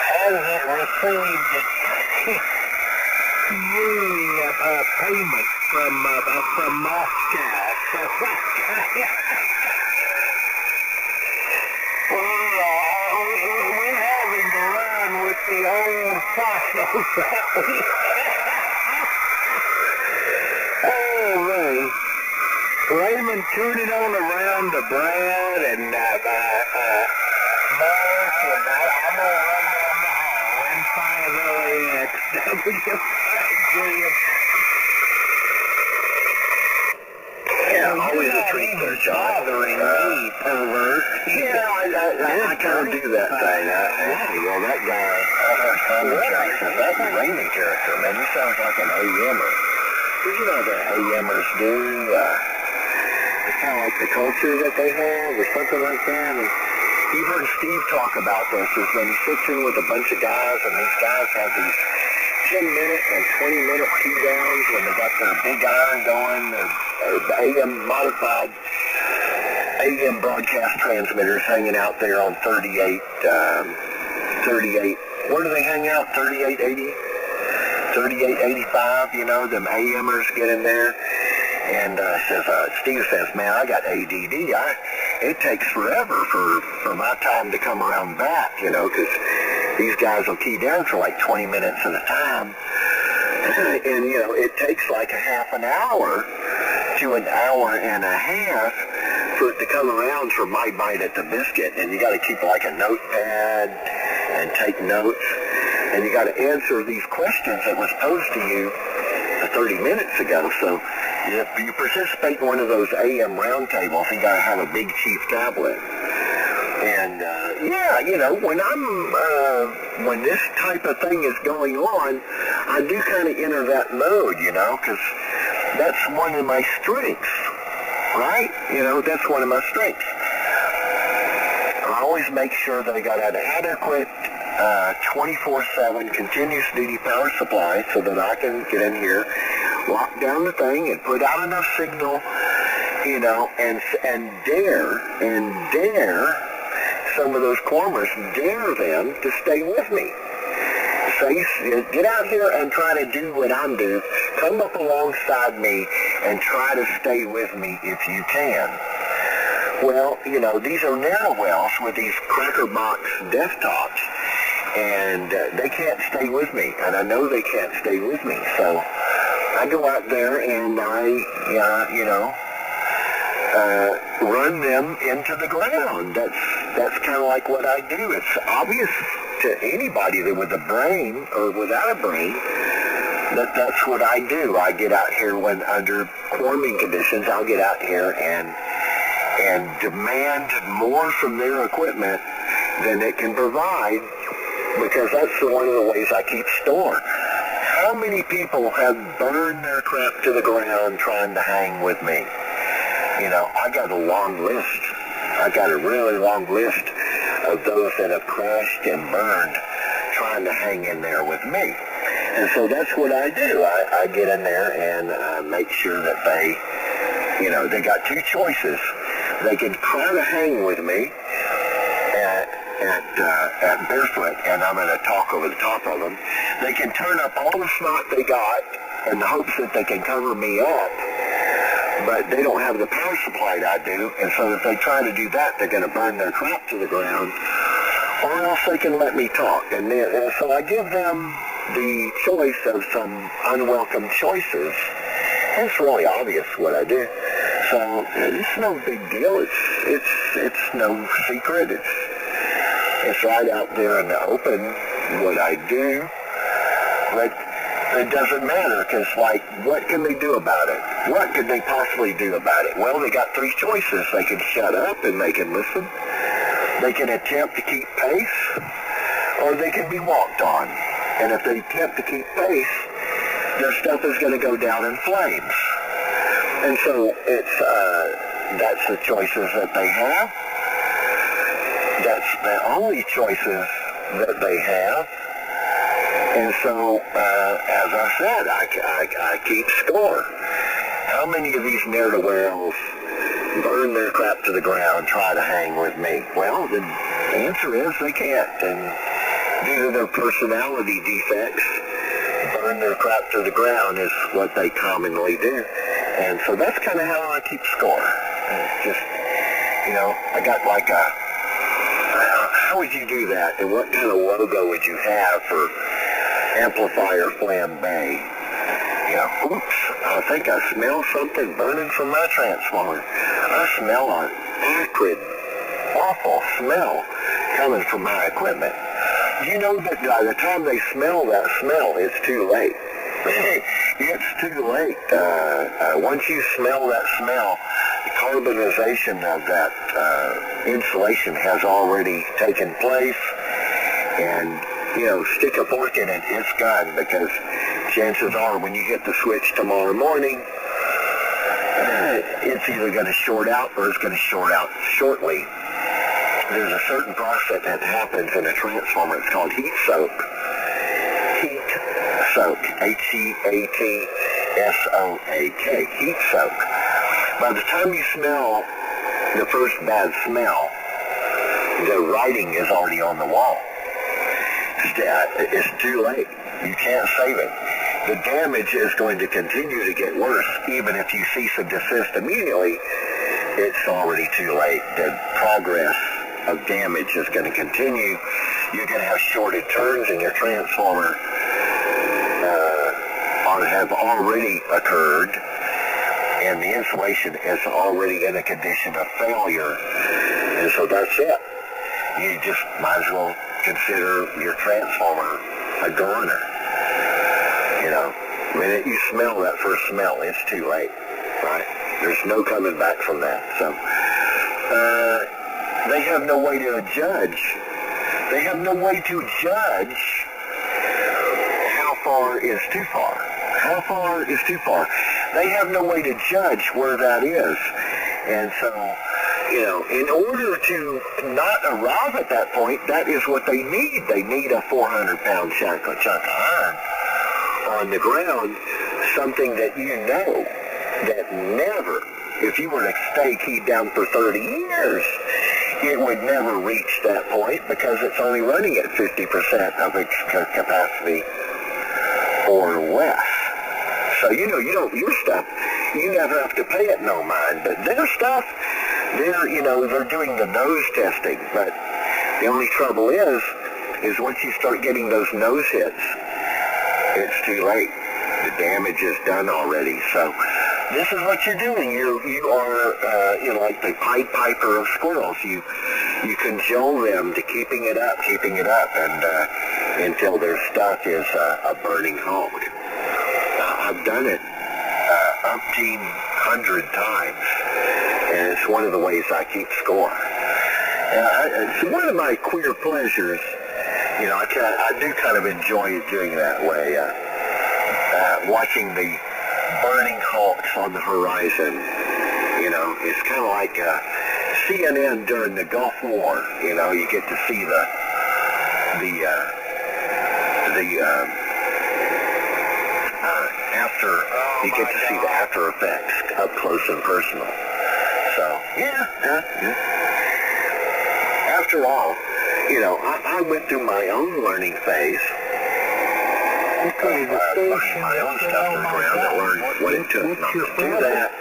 hasn't received yearly payment from Moscow. We're having to run with the old cycles that we Oh, Ray. Raymond, turn it on around to Brad and Mark, and I'm going to run down the hall in 5LAX, Yeah, always a treat for John. Bothering me, pervert. Yeah, I kind of do that thing. Well, that guy, that's a Raymond character, man. He sounds like an AMer. But you know what the AMers do? It's kind of like the culture that they have or something like that. And you've heard Steve talk about this, is when he sits in with a bunch of guys, and these guys have these 10-minute and 20-minute key downs when they got their big iron going, or AM modified AM broadcast transmitters hanging out there on 38, where do they hang out? 3880? 3885, you know, them AMers get in there. And Steve says, man, I got ADD. It takes forever for my time to come around back, you know, because these guys will key down for like 20 minutes at a time. And, you know, it takes like a half an hour to an hour and a half for it to come around for my bite at the biscuit, and you got to keep like a notepad and take notes, and you got to answer these questions that was posed to you 30 minutes ago. So if you participate in one of those AM roundtables, you got to have a big chief tablet. And yeah, you know, when this type of thing is going on, I do kind of enter that mode, you know, because that's one of my strengths, right? You know, that's one of my strengths. I always make sure that I got an adequate 24/7 continuous duty power supply so that I can get in here, lock down the thing, and put out enough signal, you know, and dare some of those cormers, dare them to stay with me. So you get out here and try to do what I'm doing. Come up alongside me and try to stay with me if you can. Well, you know, these are narrow wells with these cracker box desktops, and they can't stay with me, and I know they can't stay with me. So I go out there and I, you know, run them into the ground. That's kind of like what I do. It's obvious to anybody that with a brain or without a brain that's what I do. I get out here when under quarming conditions. I'll get out here and demand more from their equipment than it can provide, because that's one of the ways I keep store. How many people have burned their crap to the ground trying to hang with me? You know, I got a long list. I got a really long list of those that have crashed and burned trying to hang in there with me. And so that's what I do. I get in there and make sure that they, you know, they got two choices. They can try to hang with me at barefoot, and I'm going to talk over the top of them. They can turn up all the snot they got in the hopes that they can cover me up, but they don't have the power supply that I do, and so if they try to do that, they're going to burn their crap to the ground, or else they can let me talk. And so I give them the choice of some unwelcome choices. It's really obvious what I do. So it's no big deal. It's no secret. It's right out there in the open what I do. But it doesn't matter, because, like, what can they do about it? What could they possibly do about it? Well, they got three choices. They can shut up and they can listen. They can attempt to keep pace, or they can be walked on. And if they attempt to keep pace, their stuff is going to go down in flames. And so that's the choices that they have. That's the only choices that they have. And so, as I said, I keep score. How many of these ne'er-do-wells burn their crap to the ground, try to hang with me? Well, the answer is they can't. And due to their personality defects, burn their crap to the ground is what they commonly do. And so that's kind of how I keep score. It's just, you know, I got like how would you do that? And what kind of logo would you have for amplifier flambe? You know, oops, I think I smell something burning from my transformer. I smell an acrid, awful smell coming from my equipment. You know that by the time they smell that smell, it's too late. It's too late. Once you smell that smell, the carbonization of that insulation has already taken place, and, you know, stick a fork in it, it's gone, because chances are when you hit the switch tomorrow morning, it's either going to short out or it's going to short out shortly. There's a certain process that happens in a transformer. It's called heat soak. Heat soak. H-E-A-T-S-O-A-K. Heat soak. By the time you smell the first bad smell, the writing is already on the wall. It's too late. You can't save it. The damage is going to continue to get worse. Even if you cease and desist immediately, it's already too late. The progress of damage is going to continue. You're going to have shorted turns in your transformer, or have already occurred, and the insulation is already in a condition of failure. And so that's it. You just might as well consider your transformer a goner. You know, the minute you smell that first smell, it's too late, right? There's no coming back from that. So they have no way to judge. They have no way to judge how far is too far. How far is too far? They have no way to judge where that is. And so, you know, in order to not arrive at that point, that is what they need. They need a 400-pound chunk of iron on the ground, something that you know that never, if you were to stay keyed down for 30 years, it would never reach that point because it's only running at 50% of its capacity or less. So, you know, your stuff, you never have to pay it no mind. But their stuff, they're doing the nose testing. But the only trouble is once you start getting those nose hits, it's too late. The damage is done already. So this is what you're doing. You are like the Pied Piper of squirrels. You cajole them to keeping it up, and until their stuff is a burning hog. I've done it umpteen 100 times, and it's one of the ways I keep score. It's one of my queer pleasures. You know, I do kind of enjoy doing that way, watching the burning hulks on the horizon. You know, it's kind of like CNN during the Gulf War. You know, you get to see the after effects up close and personal. So yeah. After all, you know, I went through my own learning phase. Learning my own stuff to the ground. I learned what it took not to do that.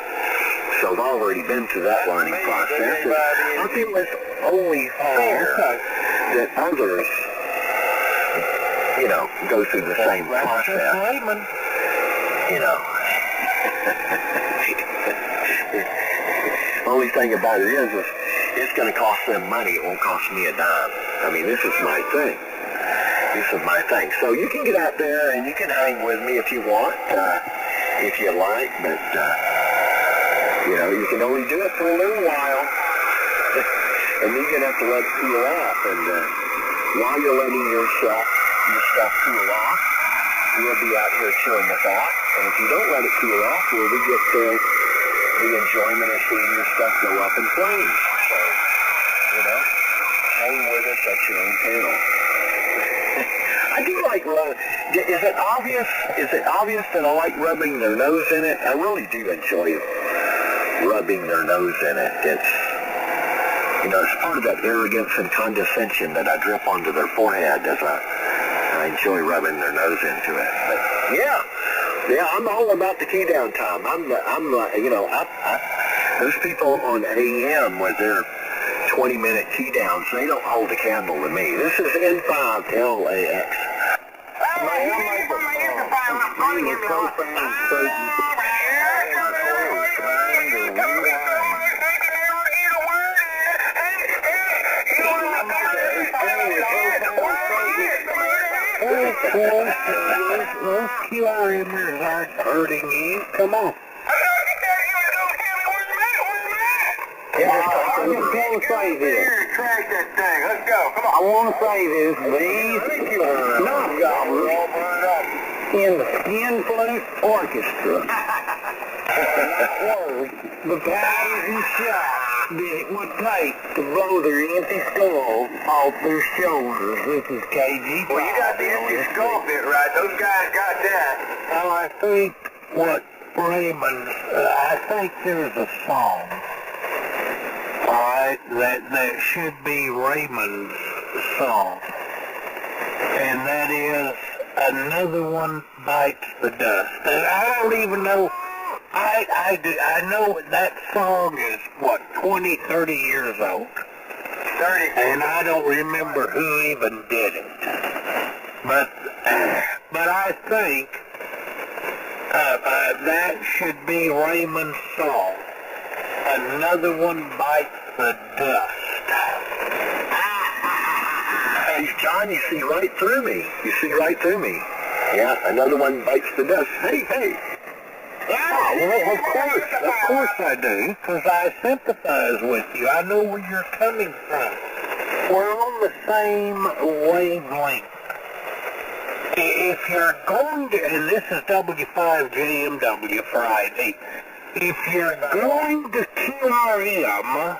So I've already been through that learning process. And I feel it's only fair that others, you know, go through the same process. You know. Only thing about it is it's going to cost them money. It won't cost me a dime. I mean, this is my thing. So you can get out there and you can hang with me if you want, if you like, but, you know, you can only do it for a little while. And you're going to have to let it cool off. And while you're letting your stuff cool off, we'll be out here chewing the fat. And if you don't let it cool off, well, we get the enjoyment of seeing your stuff go up in flames. So, you know, hang with us at your own panel. I do like, is it obvious that I like rubbing their nose in it? I really do enjoy rubbing their nose in it. It's, you know, it's part of that arrogance and condescension that I drip onto their forehead as I enjoy rubbing their nose into it. But yeah, I'm all about the key down time. Those people on AM with their 20-minute key downs, they don't hold a candle to me. This is N5LAX. Those QRMers aren't hurting you. Come on. I want to say this. Trash that thing. Let's go. Come on. I want to say this. These knob gobblers in the Skin Flute Orchestra were the powers and shots that it would take to blow their empty skulls off their shoulders. This is KG. Well, you got the empty skull bit right. Those guys got that. Well, I think what Raymond, I think there's a song, alright, that should be Raymond's song. And that is Another One Bites the Dust. And I don't even know, I know that song is, 20, 30 years old. 30. And I don't remember who even did it. But I think That should be Raymond's song. Another one bites the dust. Hey, John, you see right through me. You see right through me. Yeah, another one bites the dust. Hey, hey. Oh, well, of course I do, because I sympathize with you. I know where you're coming from. We're on the same wavelength. If you're going to, and this is W5JMW Friday, if you're going to QRM,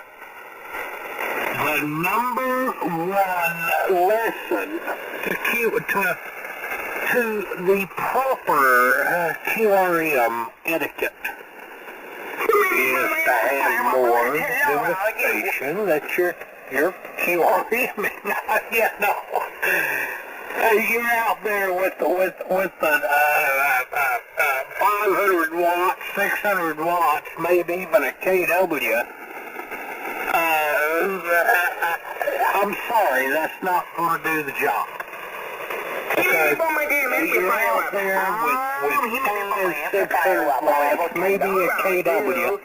the number one lesson to the proper QRM etiquette is to have more devastation that you're QRMing. You know, you're out there with the 500 watts, 600 watts, maybe even a KW. I'm sorry, that's not going to do the job. Okay, you're out there with 600 watts, maybe a KW,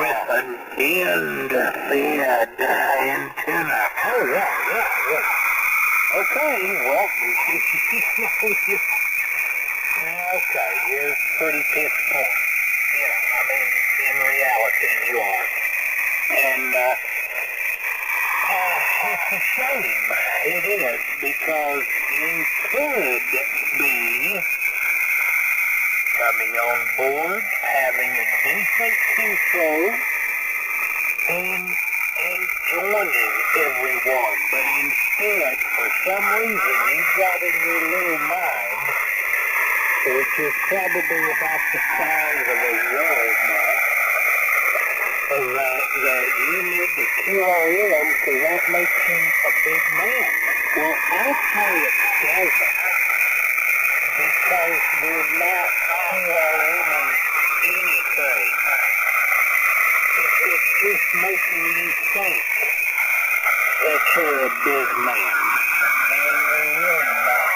with an end-fed antenna. Oh, yeah. Okay, well, okay, you're pretty pissed off. Yeah, I mean, in reality, you are. And, it's a shame. It is, because you could be coming on board, having a decent control, and joining everyone. But instead, for some reason, you've got in your little mind, which is probably about the size of a walnut, that you need the QRM because that makes him a big man. Well, actually it doesn't, because we're not QRMing anything. It's just making you think that you're a big man. And you're really not.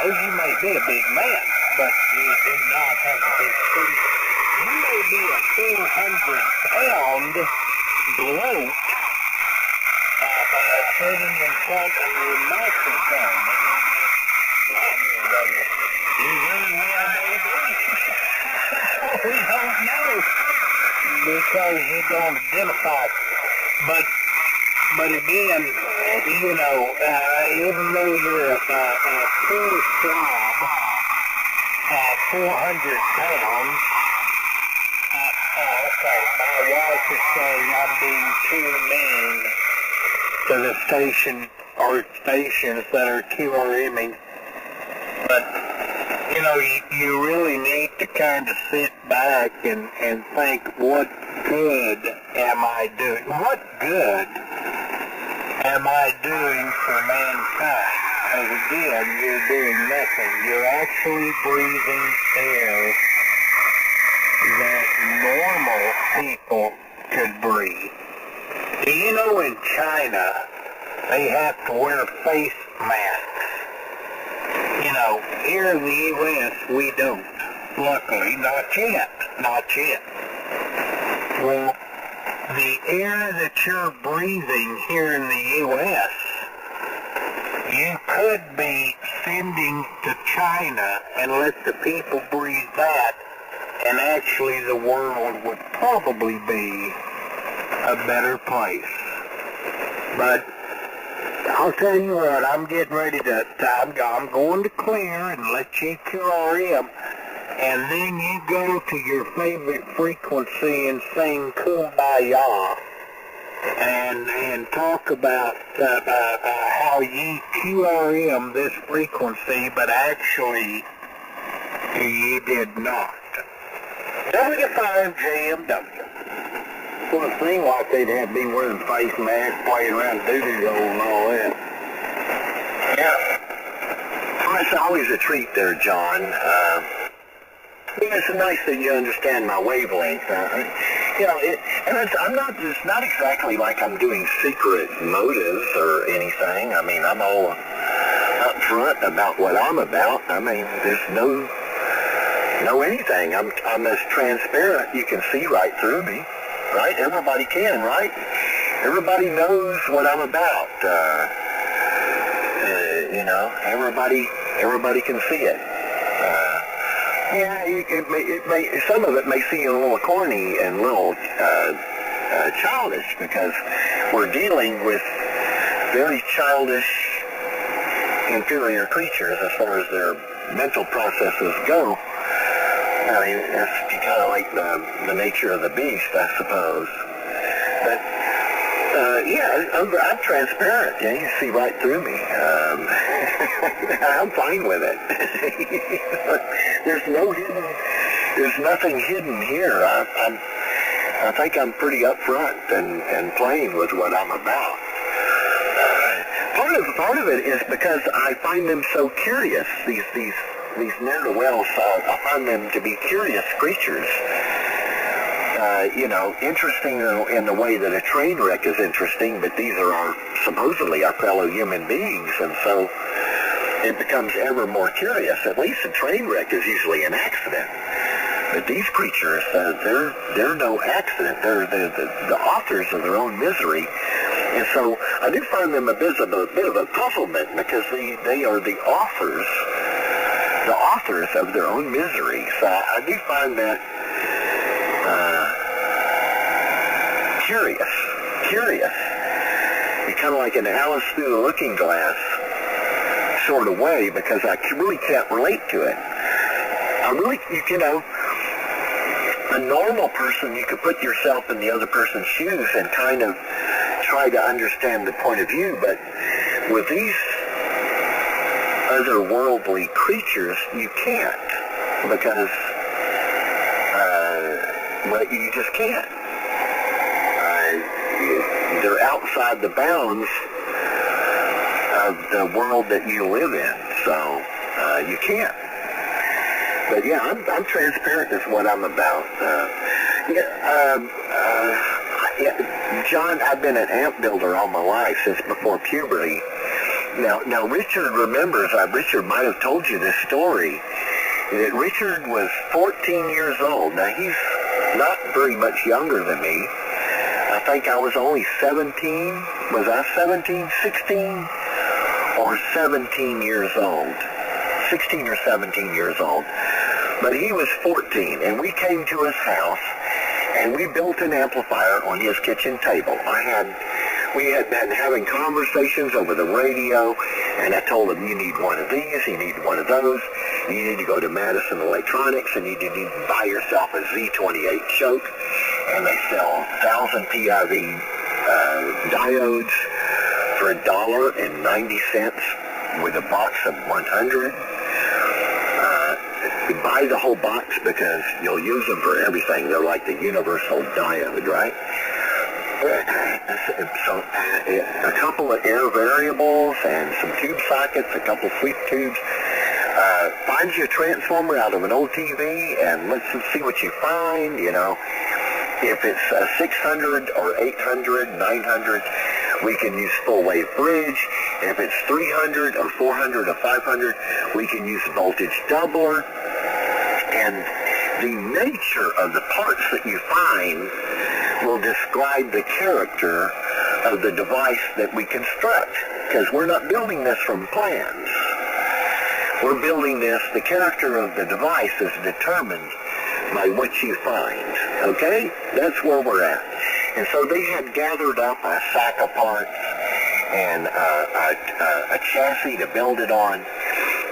You may be a big man, but you do not have a big feet. You may be a 400-pound bloke sitting in front of your microphone. You really well may be. We don't know, because you don't identify. But again, you know, even though you're a poor slob, 400 pounds, okay, my wife is saying I'm being too mean to the station, or stations that are QRMing, but, you know, you really need to kind of sit back and think, what good am I doing? What good am I doing for mankind? Because again, you're doing nothing. You're actually breathing air that normal people could breathe. Do you know in China, they have to wear face masks? You know, here in the U.S., we don't. Luckily, not yet. Not yet. Well, the air that you're breathing here in the U.S., you could be sending to China and let the people breathe that, and actually the world would probably be a better place. But I'll tell you what, I'm getting ready to, I'm going to clear and let you QRM, and then you go to your favorite frequency and sing Kumbaya, and talk about how you QRM this frequency, but actually you did not. W5JMW. Well, it seemed like they'd have me wearing face masks, playing around doo-doo hole and all that. Yeah. Well, it's always a treat there, John. It's nice that you understand my wavelength. You know, it's not exactly like I'm doing secret motives or anything. I mean, I'm all up upfront about what I'm about. I mean, there's no anything. I'm as transparent. You can see right through me, right? Everybody can, right? Everybody knows what I'm about. You know, everybody can see it. Yeah, it may, some of it may seem a little corny and a little childish, because we're dealing with very childish, inferior creatures as far as their mental processes go. I mean, that's kind of like the nature of the beast, I suppose. But yeah, I'm transparent. Yeah, you see right through me. I'm fine with it. There's nothing hidden here. I think I'm pretty upfront and plain with what I'm about. Part of it is because I find them so curious. These ne'er-do-wells, I find them to be curious creatures. You know, interesting in the way that a train wreck is interesting, but these are supposedly our fellow human beings, and so it becomes ever more curious. At least a train wreck is usually an accident, but these creatures, they're no accident. They're the authors of their own misery, and so I do find them a bit of a puzzlement, because they are the authors of their own misery. So I do find that curious. It's kind of like an Alice through the looking glass sort of way, because I really can't relate to it. You know, a normal person, you could put yourself in the other person's shoes and kind of try to understand the point of view, but with these otherworldly creatures, you can't, because well, you just can't. They're outside the bounds of the world that you live in, so you can't. But yeah, I'm transparent is what I'm about. John, I've been an amp builder all my life, since before puberty. Now Richard remembers, Richard might have told you this story, that Richard was 14 years old. Now, he's not very much younger than me. I think I was only 17. Was I 17, 16, or 17 years old? 16 or 17 years old. But he was 14, and we came to his house, and we built an amplifier on his kitchen table. We had been having conversations over the radio, and I told him, you need one of these, you need one of those, you need to go to Madison Electronics, and you need to buy yourself a Z28 choke, and they sell 1,000 PIV diodes for $1.90 with a box of 100. You buy the whole box because you'll use them for everything. They're like the universal diode, right? So a couple of air variables and some tube sockets, a couple sweep tubes. Find you a transformer out of an old TV, and let's see what you find, you know. If it's a 600 or 800, 900, we can use full wave bridge. If it's 300 or 400 or 500, we can use voltage doubler. And the nature of the parts that you find will describe the character of the device that we construct, because we're not building this from plans. We're building this, the character of the device is determined by what you find, okay? That's where we're at. And so they had gathered up a sack of parts and a chassis to build it on,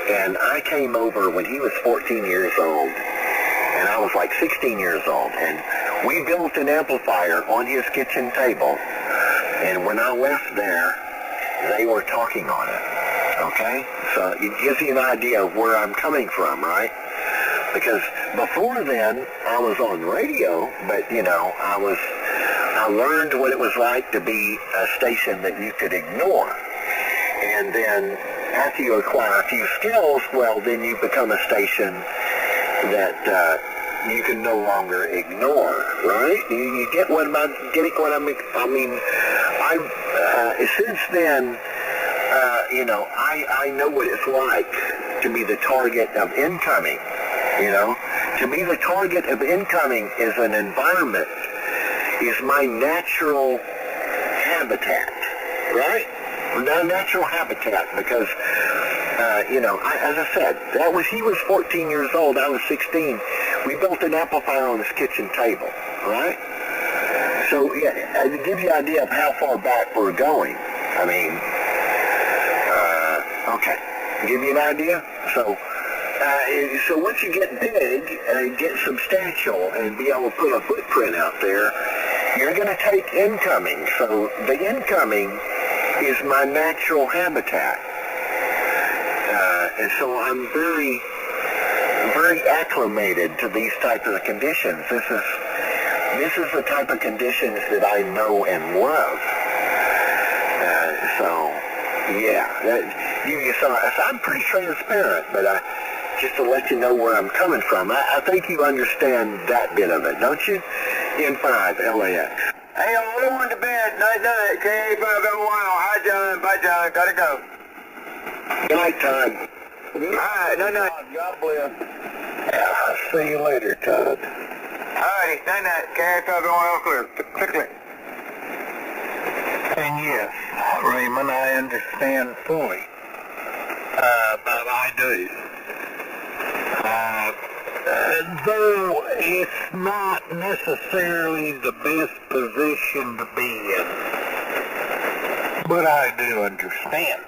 and I came over when he was 14 years old, and I was like 16 years old, and we built an amplifier on his kitchen table, and when I left there, they were talking on it, okay? So it gives you an idea of where I'm coming from, right? Because before then, I was on radio, but, you know, I learned what it was like to be a station that you could ignore. And then after you acquire a few skills, well, then you become a station that you can no longer ignore, right? You get what I'm getting? What I mean, since then, I know what it's like to be the target of incoming, To be the target of incoming is an environment, is my natural habitat, right? My natural habitat, because, as I said, he was 14 years old, I was 16. We built an amplifier on his kitchen table, right? So, yeah, to give you an idea of how far back we're going, okay, give you an idea? So once you get big, get substantial, and be able to put a footprint out there, you're going to take incoming. So the incoming is my natural habitat. And so I'm very, very acclimated to these types of conditions. This is the type of conditions that I know and love. So I'm pretty transparent, but just to let you know where I'm coming from. I think you understand that bit of it, don't you? N5 LAX. Hey, I'm going to bed. Night night. K501. Hi, John. Bye, John. Gotta go. Night time. All right. Night night. God bless. Yeah, see you later, Todd. All righty. Night night. K501 clear. Click. And yes, Raymond, I understand fully. But I do. Though it's not necessarily the best position to be in. But I do understand.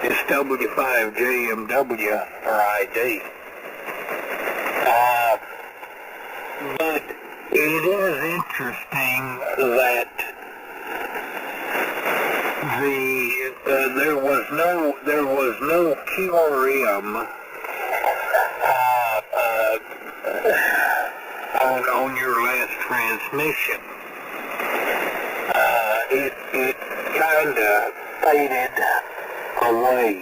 It's W5JMW for ID. But it is interesting that there was no QRM on your last transmission. It kind of faded away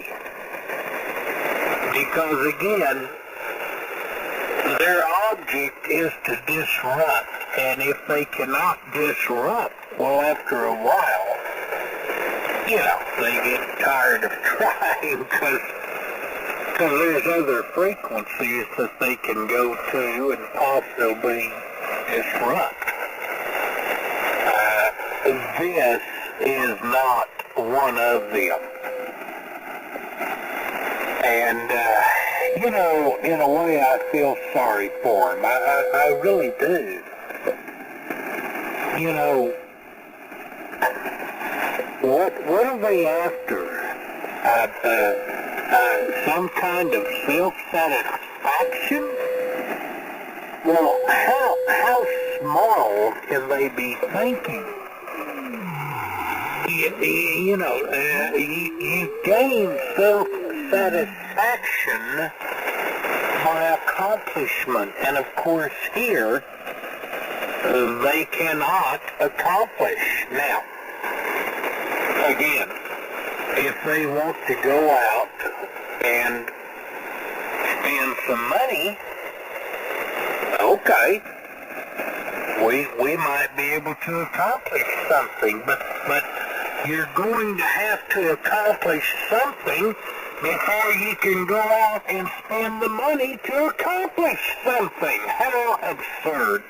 because again, their object is to disrupt, and if they cannot disrupt, well, after a while, they get tired of trying because there's other frequencies that they can go to and possibly disrupt. This is not one of them. And, in a way I feel sorry for him. I really do. What are they after? Some kind of self-satisfaction? Well, how small can they be thinking? You gain self-satisfaction by accomplishment, and of course here, they cannot accomplish. Now, again, if they want to go out and spend some money, okay, we might be able to accomplish something, but you're going to have to accomplish something before you can go out and spend the money to accomplish something. How absurd.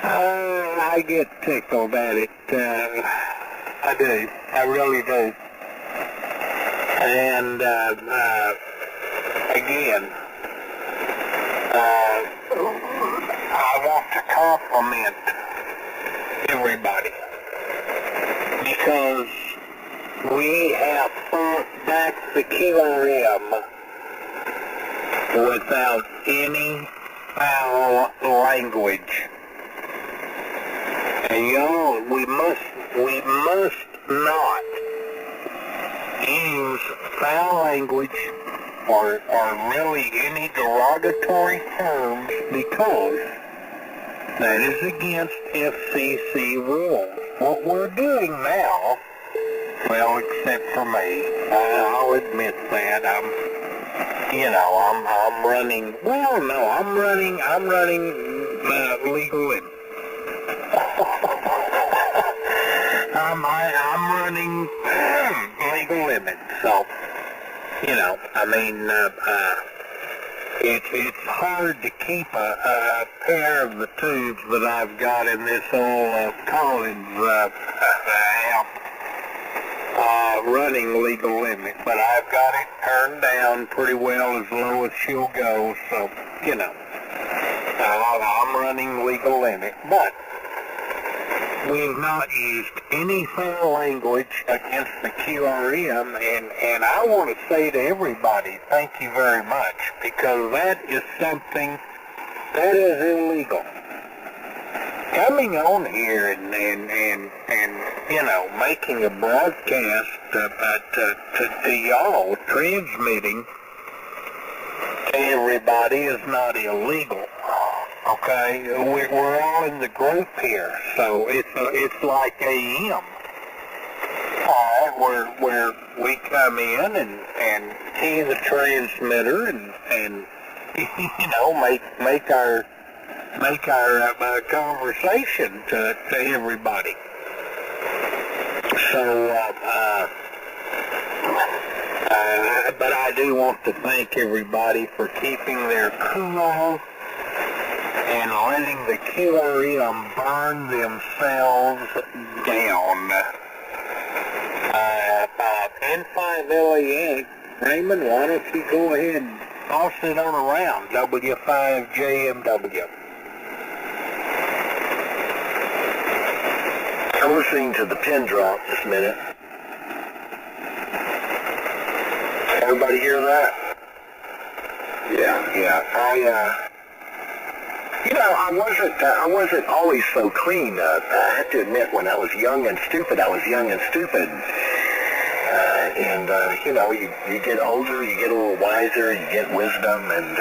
I get tickled at it. I do. I really do. And, again, I want to compliment everybody because we have fought back the QRM without any foul language. And we must not use foul language or really any derogatory terms because that is against FCC rules. What we're doing now, well, except for me, I'll admit that I'm running. Well, no, I'm running legal and I'm running legal limit, so, you know, I mean, it's hard to keep a pair of the tubes that I've got in this old Collins amp running legal limit, but I've got it turned down pretty well as low as she'll go, so, you know, I'm running legal limit, but we've not used any foul language against the QRM, and I want to say to everybody, thank you very much, because that is something that is illegal. Coming on here and you know, making a broadcast to y'all, transmitting to everybody is not illegal. Okay, we're all in the group here, so it's like AM. Where we come in and key the transmitter and you know, make our conversation to everybody. So, but I do want to thank everybody for keeping their cool and letting the QRM burn themselves down. N5LAX, Raymond, why don't you go ahead and toss it on around, W5JMW. I'm listening to the pin drop this minute. Everybody hear that? Yeah. You know, I wasn't always so clean. I have to admit, when I was young and stupid, I was young and stupid. You know, you get older, you get a little wiser, you get wisdom, and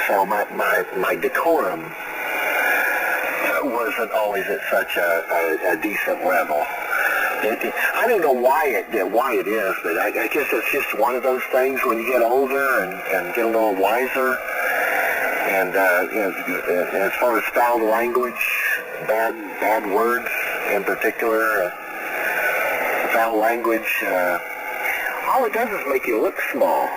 so my decorum wasn't always at such a decent level. I don't know why it is, but I guess it's just one of those things when you get older and get a little wiser. And you know, as far as foul language, bad words in particular, foul language, all it does is make you look small.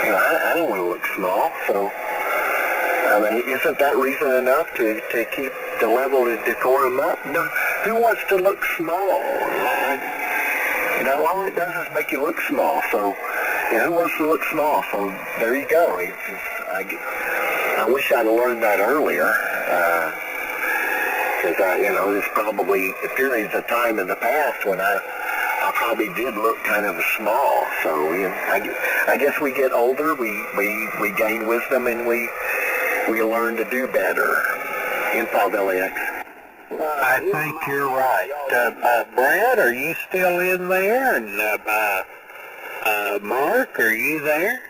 You know, I don't want to look small, so I mean, isn't that reason enough to keep the level of decorum up? No, who wants to look small? You know, all it does is make you look small. So, you know, who wants to look small? So there you go. I wish I'd learned that earlier, because you know, there's probably periods of time in the past when I probably did look kind of small. So, you know, I guess we get older, we gain wisdom, and we learn to do better. N5LAX. I think you're right. Brad, are you still in there? And Mark, are you there?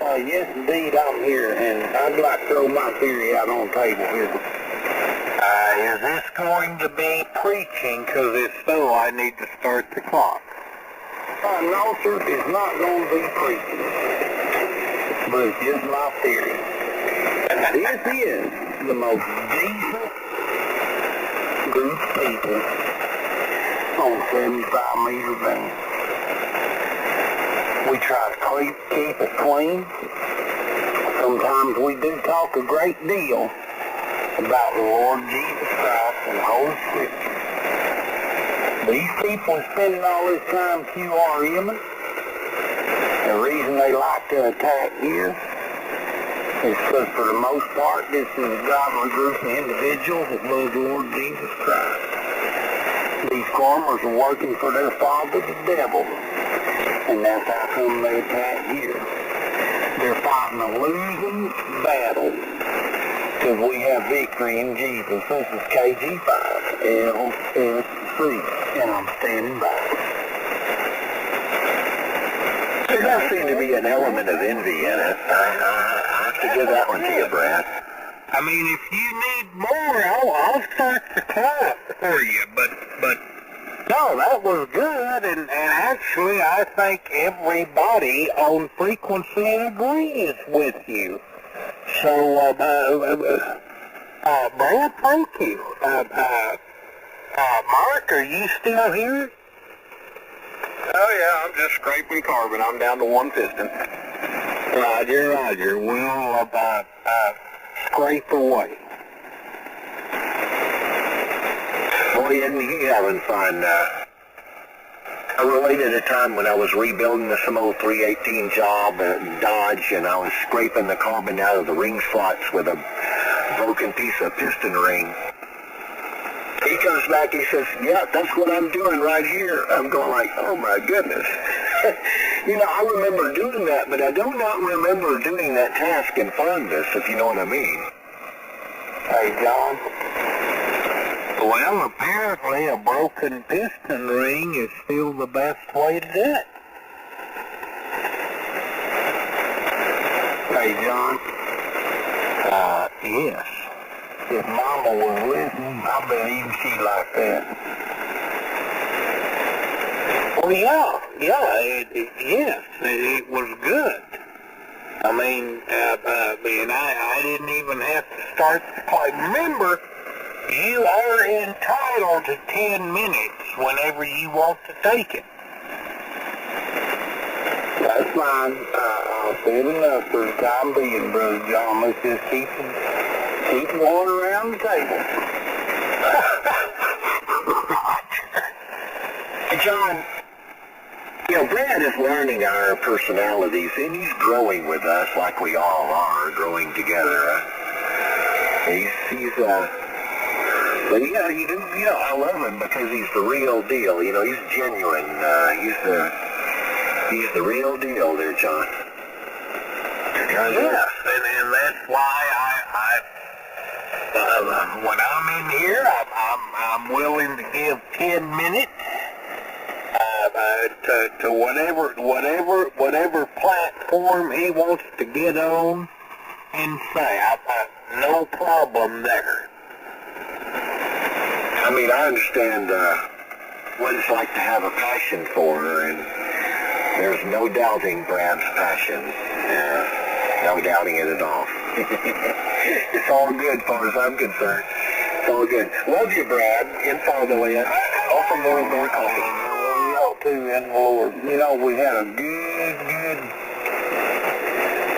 Yes, indeed, I'm here, and I'd like to throw my theory out on the table here. Is this going to be preaching? Because if so, I need to start the clock. No, sir, it's not going to be preaching, but it's just my theory. This is the most decent group of people on 75-meter band. We try to keep it clean. Sometimes we do talk a great deal about the Lord Jesus Christ and the Holy Scripture. These people are spending all this time QRMing. The reason they like to attack here is because for the most part this is a godly group of individuals that love the Lord Jesus Christ. These farmers are working for their father, the devil. And that's how come they attack here. They're fighting a losing battle because we have victory in Jesus. This is KG5 LSC, and I'm standing by. There does seem to be an element of envy in it. I have to give that one to you, Brad. I mean, if you need more, I'll start the clock for you, but no, that was good, and actually I think everybody on frequency agrees with you. So, Brad, thank you. Mark, are you still here? Oh yeah, I'm just scraping carbon. I'm down to one piston. Roger. We'll scrape away. Boy, isn't he having fun? I related a time when I was rebuilding some old 318 job at Dodge, and I was scraping the carbon out of the ring slots with a broken piece of piston ring. He comes back, he says, yeah, that's what I'm doing right here. I'm going like, oh my goodness. I remember doing that, but I do not remember doing that task in fondness, if you know what I mean. Hey, John. Well, apparently a broken piston ring is still the best way to do it. Hey, John. Yes. If Mama was listening, I believe she'd like that. Well, yes, it was good. I mean, I didn't even have to start the play. Remember, you are entitled to 10 minutes whenever you want to take it. That's fine. I'll set enough for the time being, Brother John. Let's just keep one around the table. Hey, John, Brad is learning our personalities, and he's growing with us like we all are, growing together. But I love him because he's the real deal. He's genuine. He's the real deal there, John. Yes, and that's why when I'm in here, I'm willing to give 10 minutes to whatever platform he wants to get on and say. No problem there. I mean, I understand what it's like to have a passion for her, and there's no doubting Brad's passion. No doubting it at all. It's all good as far as I'm concerned. It's all good. Love you, Brad. Inside the way. Offer more and more coffee. We ought to, and Lord. We had a good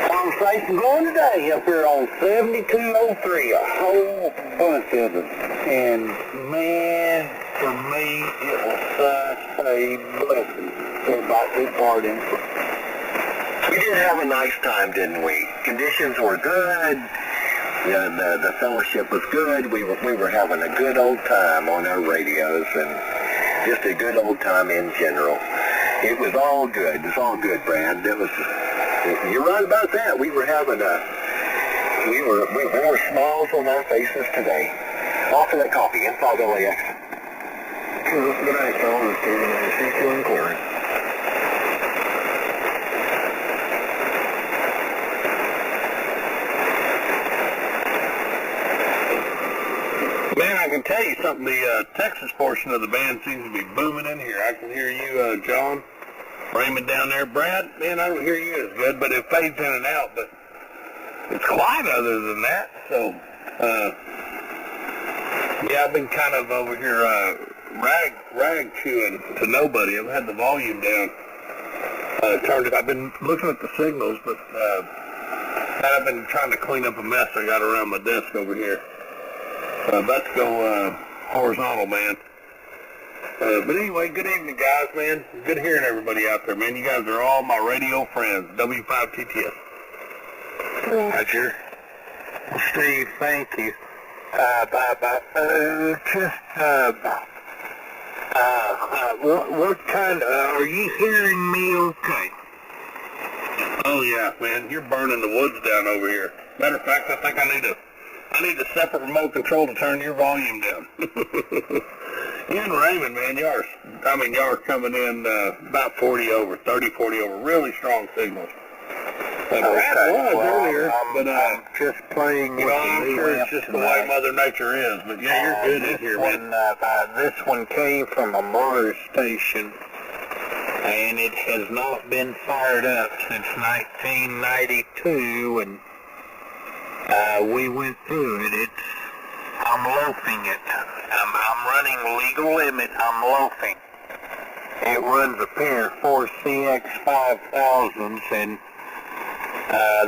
conversation going today up here on 7203. A whole bunch of them. And, man, for me, it was such a blessing. Everybody took part in it. We did have a nice time, didn't we? Conditions were good. The fellowship was good. We were having a good old time on our radios, and just a good old time in general. It was all good. It was all good, Brad. You're right about that. We were having we were smiles on our faces today. Off of that coffee, inside LAX. Good night, fellas. See you in court. Man, I can tell you something, the Texas portion of the band seems to be booming in here. I can hear you, John, Raymond down there. Brad, man, I don't hear you as good, but it fades in and out, but it's quiet other than that. So, yeah, I've been kind of over here rag chewing to nobody. I've had the volume down. I've been looking at the signals, but I've been trying to clean up a mess I got around my desk over here. About to go horizontal, man. But anyway, good evening, guys, man. Good hearing everybody out there, man. You guys are all my radio friends. W5TTS. Roger. Steve, thank you. What kind are you hearing me okay? Oh yeah, man, you're burning the woods down over here. Matter of fact, I think I need a separate remote control to turn your volume down. You and Raymond, man, y'all are coming in about 40 over, 30, 40 over, really strong signals. Brad was earlier, I'm just playing with I'm sure it's just the way Mother Nature is, but yeah, you're good in here, man. This one came from a Mars station, and it has not been fired up since 1992, and we went through it. I I'm loafing it. I'm running legal limit. I'm loafing. It runs a pair of 4CX5000s, and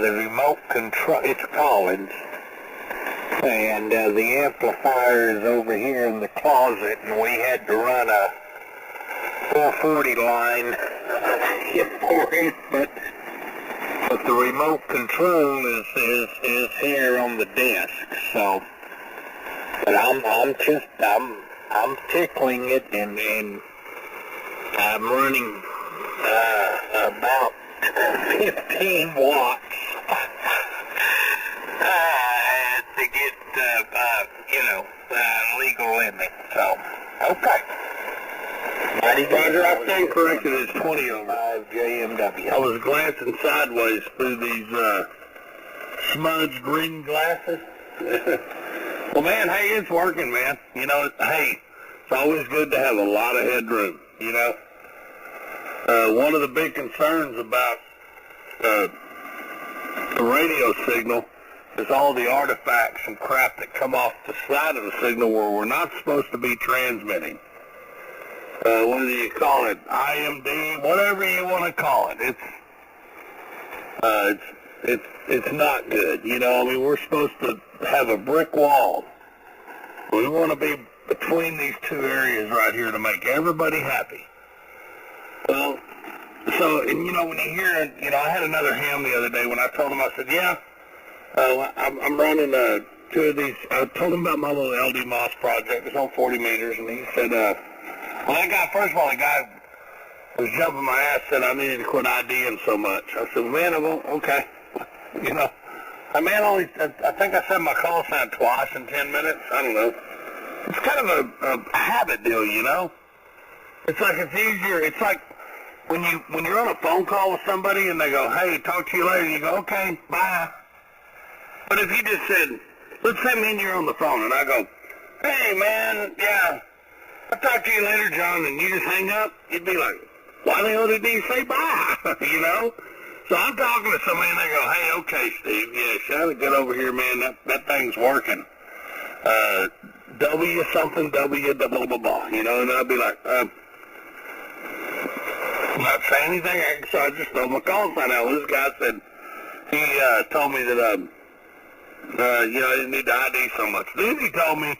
the remote control, it's Collins, and the amplifier is over here in the closet, and we had to run a 440 line for it, but the remote control is here on the desk. So, but I'm tickling it, and I'm running about 15 watts to get legal limit. So, okay. Roger, I stand corrected. It's 20 over. 5 JMW. I was glancing sideways through these smudged green glasses. Well, man, hey, it's working, man. You know, hey, it's always good to have a lot of headroom, you know. One of the big concerns about the radio signal is all the artifacts and crap that come off the side of the signal where we're not supposed to be transmitting. What do you call it? IMD, whatever you want to call it. It's not good. You know, I mean, we're supposed to have a brick wall. We want to be between these two areas right here to make everybody happy. Well, so, and you know, when you hear, you know, I had another ham the other day when I told him, I said, yeah, I'm running two of these. I told him about my little LD Moss project. It's on 40 meters, and he said, well, that guy, first of all, the guy was jumping my ass, said I needed to quit IDing so much. I said, man, okay. You know, I think I said my call sign twice in 10 minutes. I don't know. It's kind of a habit deal, you know. It's like it's easier. It's like when you're on a phone call with somebody and they go, hey, talk to you later, and you go, okay, bye. But if you just said, let's say me and you're on the phone, and I go, hey, man, yeah, I'll talk to you later, John, and you just hang up, you'd be like, why the hell did he say bye? You know? So I'm talking to somebody, and they go, hey, okay, Steve, yeah, shout it, get over here, man, that thing's working. W something, W blah, blah, blah, you know, and I'd be like, not saying anything, so I just throw my call sign out. This guy said, he told me that, you know, I didn't need to ID so much. Then he told me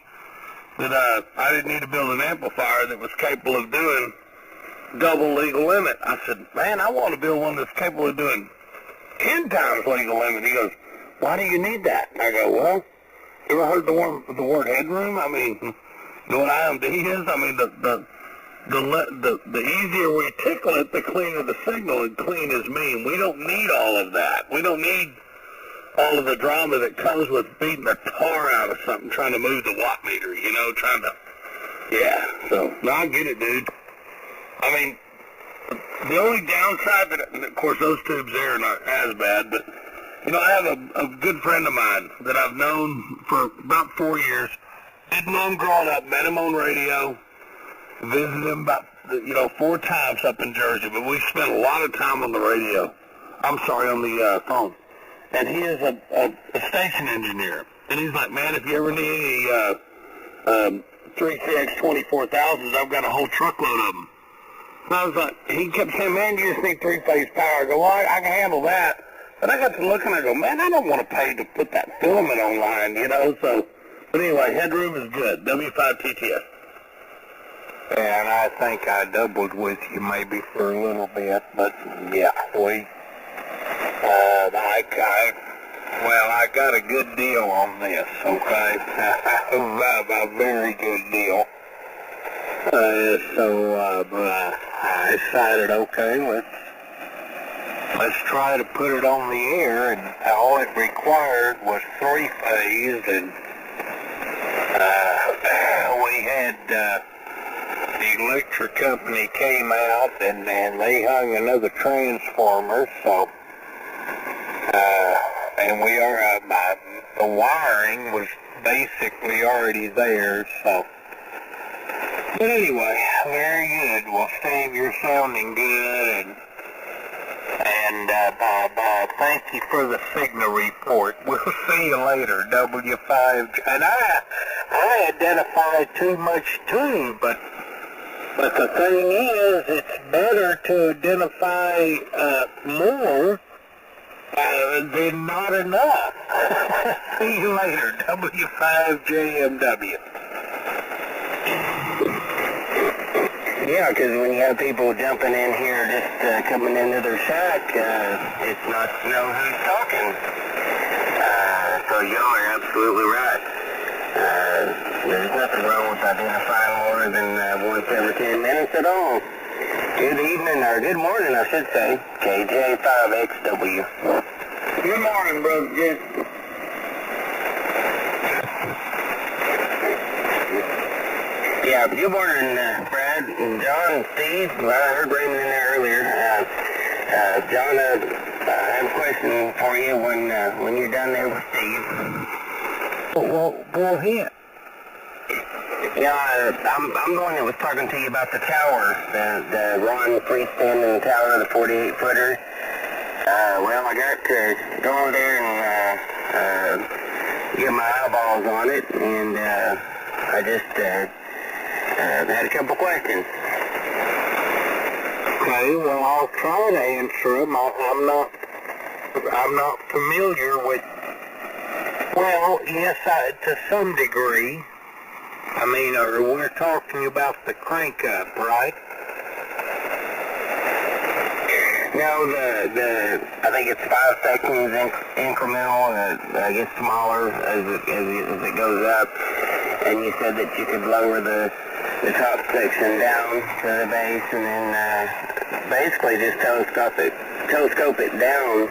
that I didn't need to build an amplifier that was capable of doing double legal limit. I said, man, I want to build one that's capable of doing 10 times legal limit. He goes, why do you need that? And I go, well, you ever heard the word headroom? I mean, you know what IMD is? I mean, the easier we tickle it, the cleaner the signal, and clean is mean. We don't need all of that. We don't need all of the drama that comes with beating the tar out of something, trying to move the watt meter, you know, yeah, so, no, I get it, dude. I mean, the only downside, of course, those tubes there are not as bad, but, you know, I have a good friend of mine that I've known for about 4 years. Didn't know him growing up, met him on radio, visited him about, 4 times up in Jersey, but we spent a lot of time on the radio. I'm sorry, on the phone. And he is a station engineer. And he's like, man, if you ever need any 3CX 24,000s, I've got a whole truckload of them. And I was like, he kept saying, man, you just need three-phase power. I go, well, I can handle that. But I got to looking, I go, man, I don't want to pay to put that filament online, you know. So, but anyway, headroom is good. W5TTS. And I think I doubled with you maybe for a little bit, but yeah, I got a good deal on this, okay? A very good deal. So I decided, okay, let's try to put it on the air, and all it required was 3-phase, and we had the electric company came out, and they hung another transformer, so and we are the wiring was basically already there, so. But anyway, very good. Well, Steve, you're sounding good, and thank you for the signal report. We'll see you later, W5. And I identify too much too, but the thing is, it's better to identify more than not enough. See you later, W5JMW. Yeah, because when you have people jumping in here, just coming into their shack, it's not to know who's talking. So y'all are absolutely right. There's nothing wrong with identifying more than once every 10 minutes at all. Good evening, or good morning, I should say. KJ5XW. Good morning, brother Jim. Yeah, good morning, Brad and John and Steve. Well, I heard Raymond in there earlier. John, I have a question for you when you're done there with Steve. Well, go ahead. Yeah, I'm the one that was talking to you about the tower, the Ron freestanding tower, the 48-footer. Well, I got to go over there and get my eyeballs on it, and I just had a couple questions. Okay, well, I'll try to answer them. I'm not familiar with. Well, yes, to some degree. I mean, we're talking about the crank up, right? No, I think it's 5 seconds incremental, I guess smaller as it goes up. And you said that you could lower the top section down to the base and then basically just telescope it down.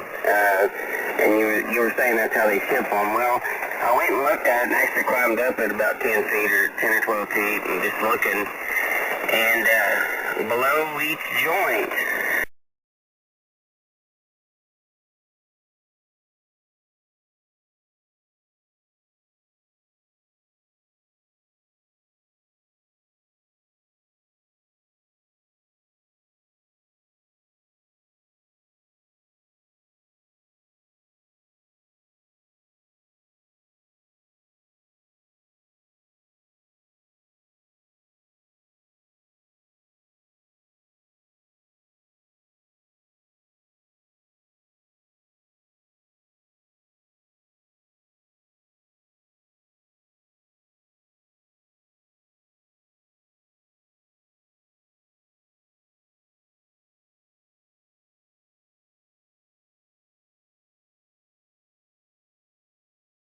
And you were saying that's how they ship them. Well, I went and looked at it and actually climbed up at about 10 feet or 10 or 12 feet and just looking. And below each joint,